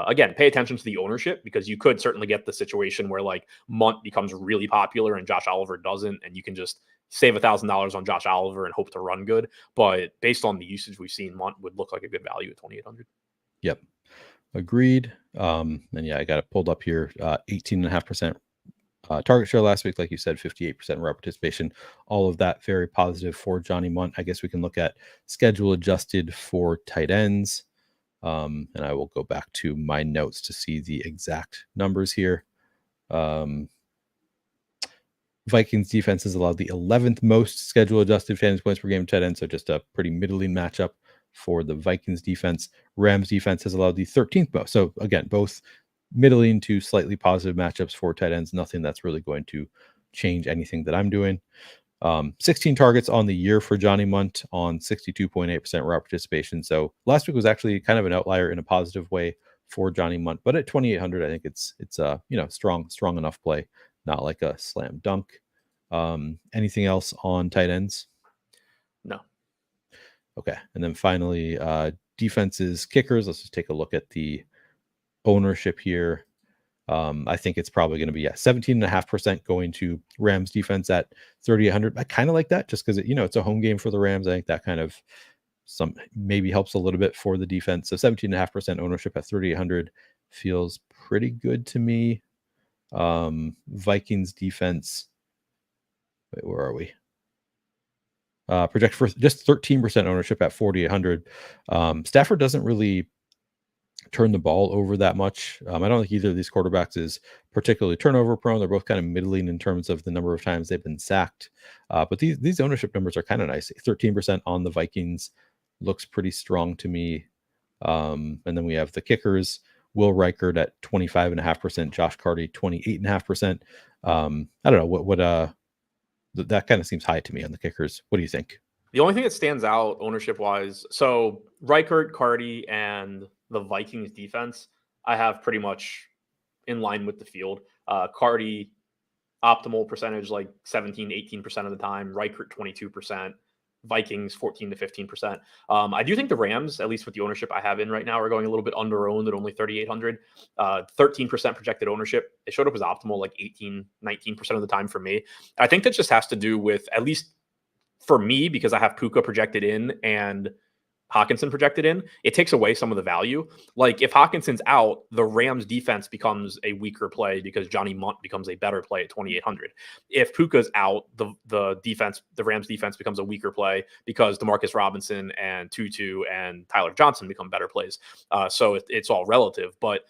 again, pay attention to the ownership because you could certainly get the situation where like Munt becomes really popular and Josh Oliver doesn't, and you can just save $1,000 on Josh Oliver and hope to run good. But based on the usage we've seen, Munt would look like a good value at 2,800. Yep. Agreed. And yeah, I got it pulled up here. 18.5% target share last week. Like you said, 58% route participation. All of that very positive for Johnny Munt. I guess we can look at schedule adjusted for tight ends. And I will go back to my notes to see the exact numbers here. Vikings defense has allowed the 11th most schedule adjusted fantasy points per game tight end. So just a pretty middling matchup for the Vikings defense. Rams defense has allowed the 13th most. So again, both middling to slightly positive matchups for tight ends. Nothing that's really going to change anything that I'm doing. 16 targets on the year for Johnny Munt on 62.8% route participation. So last week was actually kind of an outlier in a positive way for Johnny Munt, but at 2,800, I think it's strong enough play. Not like a slam dunk. Anything else on tight ends? No. Okay. And then finally, defenses, kickers. Let's just take a look at the ownership here. I think it's probably going to be 17.5% going to Rams defense at 3,800. I kind of like that just because it's a home game for the Rams. I think that kind of maybe helps a little bit for the defense. So 17.5% ownership at 3,800 feels pretty good to me. Vikings defense. Wait, where are we? Project for just 13% ownership at 4,800. Stafford doesn't really turn the ball over that much. I don't think either of these quarterbacks is particularly turnover prone. They're both kind of middling in terms of the number of times they've been sacked. But these ownership numbers are kind of nice. 13% on the Vikings looks pretty strong to me. And then we have the kickers. Will Reichert at 25.5%, Josh Carty 28.5%. I don't know what that kind of seems high to me on the kickers. What do you think? The only thing that stands out ownership wise, so Reichert, Carty, and the Vikings defense, I have pretty much in line with the field. Carty, optimal percentage like 17, 18% of the time. Reichert, 22%. Vikings 14 to 15%. I do think the Rams, at least with the ownership I have in right now, are going a little bit under owned at only 3,800. 13% projected ownership. It showed up as optimal like 18, 19% of the time for me. I think that just has to do with, at least for me, because I have Puka projected in and Hawkinson projected in, it takes away some of the value. Like if Hawkinson's out, the Rams defense becomes a weaker play because Johnny Munt becomes a better play at 2,800. If Puka's out, the Rams defense becomes a weaker play because Demarcus Robinson and Tutu and Tyler Johnson become better plays. So it's all relative, but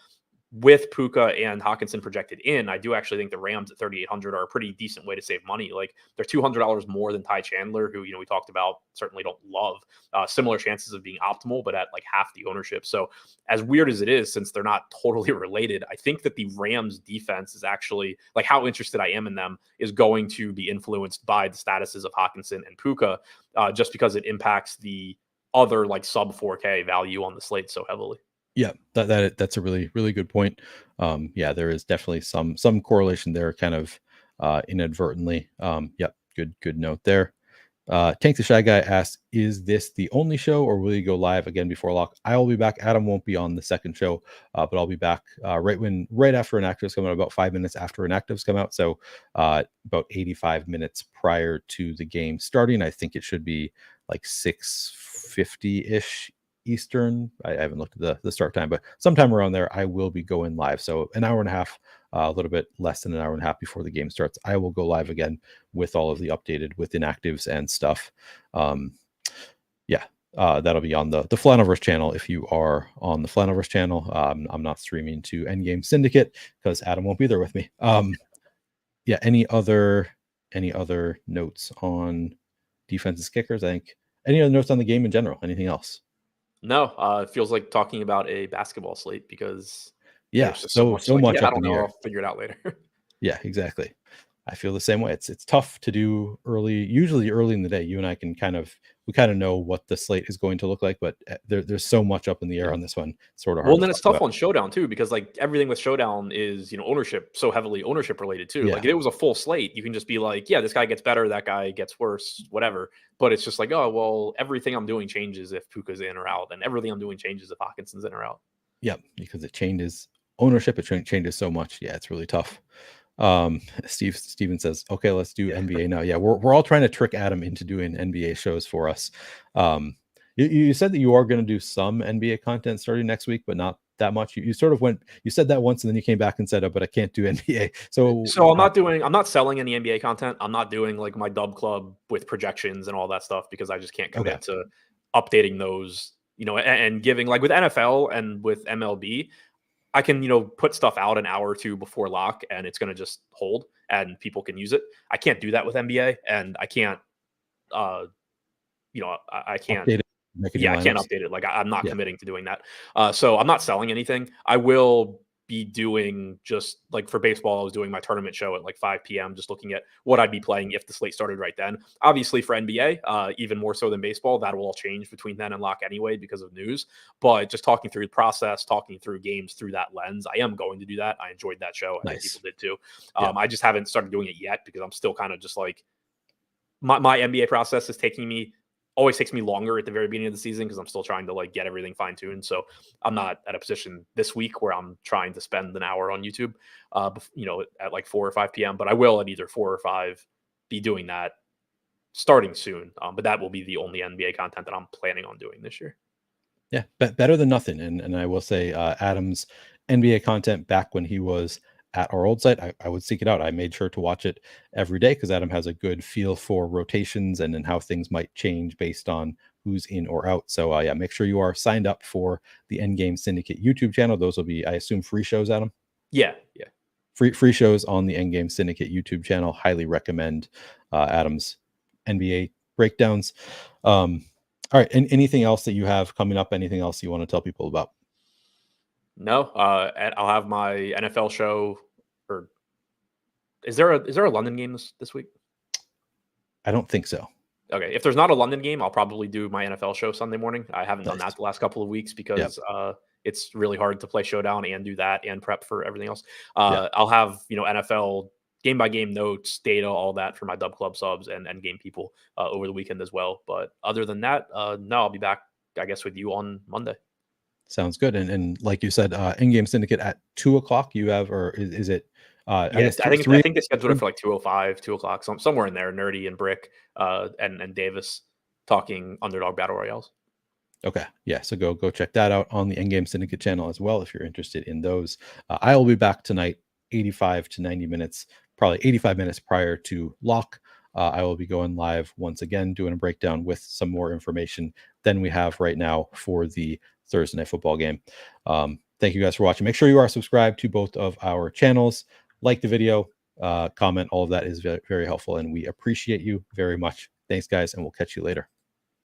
with Puka and Hawkinson projected in, I do actually think the Rams at 3,800 are a pretty decent way to save money. Like they're $200 more than Ty Chandler, who, we talked about, certainly don't love. Similar chances of being optimal, but at like half the ownership. So as weird as it is, since they're not totally related, I think that the Rams defense is actually, like, how interested I am in them is going to be influenced by the statuses of Hawkinson and Puka, just because it impacts the other like sub 4K value on the slate so heavily. Yeah, that's a really, really good point. Yeah, there is definitely some correlation there, kind of inadvertently. Yep, good note there. Tank the Shy Guy asks, is this the only show or will you go live again before lock? I will be back. Adam won't be on the second show, but I'll be back right after Inactives come out, about 5 minutes after Inactives come out. So about 85 minutes prior to the game starting. I think it should be like 6:50-ish Eastern. I haven't looked at the start time, but sometime around there, I will be going live. So an hour and a half, a little bit less than an hour and a half before the game starts, I will go live again with all of the updated with inactives and stuff. That'll be on the Flaniverse channel. If you are on the Flaniverse channel, I'm not streaming to Endgame Syndicate because Adam won't be there with me. Any other notes on defenses, kickers? I think any other notes on the game in general? Anything else? No, it feels like talking about a basketball slate because there's just so much up in the air. I'll figure it out later. Yeah, exactly. I feel the same way. It's tough to do usually early in the day. You and I we kind of know what the slate is going to look like, but there's so much up in the air on this one. Sort of hard. Well, and then it's tough on Showdown too, because like everything with Showdown is, ownership, so heavily ownership related too. Yeah. Like if it was a full slate, you can just be like, yeah, this guy gets better, that guy gets worse, whatever. But it's just like, oh, well, everything I'm doing changes if Puka's in or out, and everything I'm doing changes if Hawkinson's in or out. Yeah, because it changes ownership. It changes so much. Yeah, it's really tough. Steven says, okay, let's do NBA now. Yeah, we're all trying to trick Adam into doing NBA shows for us. You said that you are going to do some NBA content starting next week, but not that much. You sort of you said that once and then you came back and said, oh, but I can't do NBA. So I'm not selling any NBA content. I'm not doing like my dub club with projections and all that stuff because I just can't commit to updating those, and giving, like with NFL and with MLB, I can, put stuff out an hour or two before lock and it's going to just hold and people can use it. I can't do that with NBA, and I can't, I can't, I can't update it. Like I'm not committing to doing that. So I'm not selling anything. I will be doing, just like for baseball, I was doing my tournament show at like 5 p.m. just looking at what I'd be playing if the slate started right then. Obviously for NBA, even more so than baseball, that will all change between then and lock anyway because of news. But just talking through the process, talking through games through that lens, I am going to do that. I enjoyed that show. I think people did too. I just haven't started doing it yet because I'm still kind of just like, my NBA process is always takes me longer at the very beginning of the season because I'm still trying to like get everything fine tuned. So I'm not at a position this week where I'm trying to spend an hour on YouTube, at like 4 or 5 p.m. But I will at either 4 or 5 be doing that starting soon. But that will be the only NBA content that I'm planning on doing this year. Yeah, better than nothing. And I will say Adam's NBA content back when he was at our old site, I would seek it out. I made sure to watch it every day because Adam has a good feel for rotations and then how things might change based on who's in or out. So make sure you are signed up for the Endgame Syndicate YouTube channel. Those will be, I assume, free shows, Adam? Yeah. Free shows on the Endgame Syndicate YouTube channel. Highly recommend Adam's NBA breakdowns. All right. And anything else that you have coming up? Anything else you want to tell people about? No, I'll have my NFL show. Or is there a London game this week? I don't think so. Okay, if there's not a London game, I'll probably do my NFL show Sunday morning. I haven't done that the last couple of weeks because it's really hard to play Showdown and do that and prep for everything else. I'll have NFL game by game notes, data, all that for my Dub Club subs and Endgame people over the weekend as well. But other than that, no, I'll be back, I guess, with you on Monday. Sounds good. And like you said, Endgame Syndicate at 2:00 you have, or is it? Yes, I think they scheduled it for like 2:05, 2:00, somewhere in there. Nerdy and Brick and Davis talking underdog battle royales. Okay. Yeah. So go check that out on the Endgame Syndicate channel as well if you're interested in those. I will be back tonight, 85 to 90 minutes, probably 85 minutes prior to lock. I will be going live once again, doing a breakdown with some more information than we have right now for the Thursday night football game. Thank you guys for watching. Make sure you are subscribed to both of our channels. Like the video, comment. All of that is very, very helpful, and we appreciate you very much. Thanks, guys, and we'll catch you later.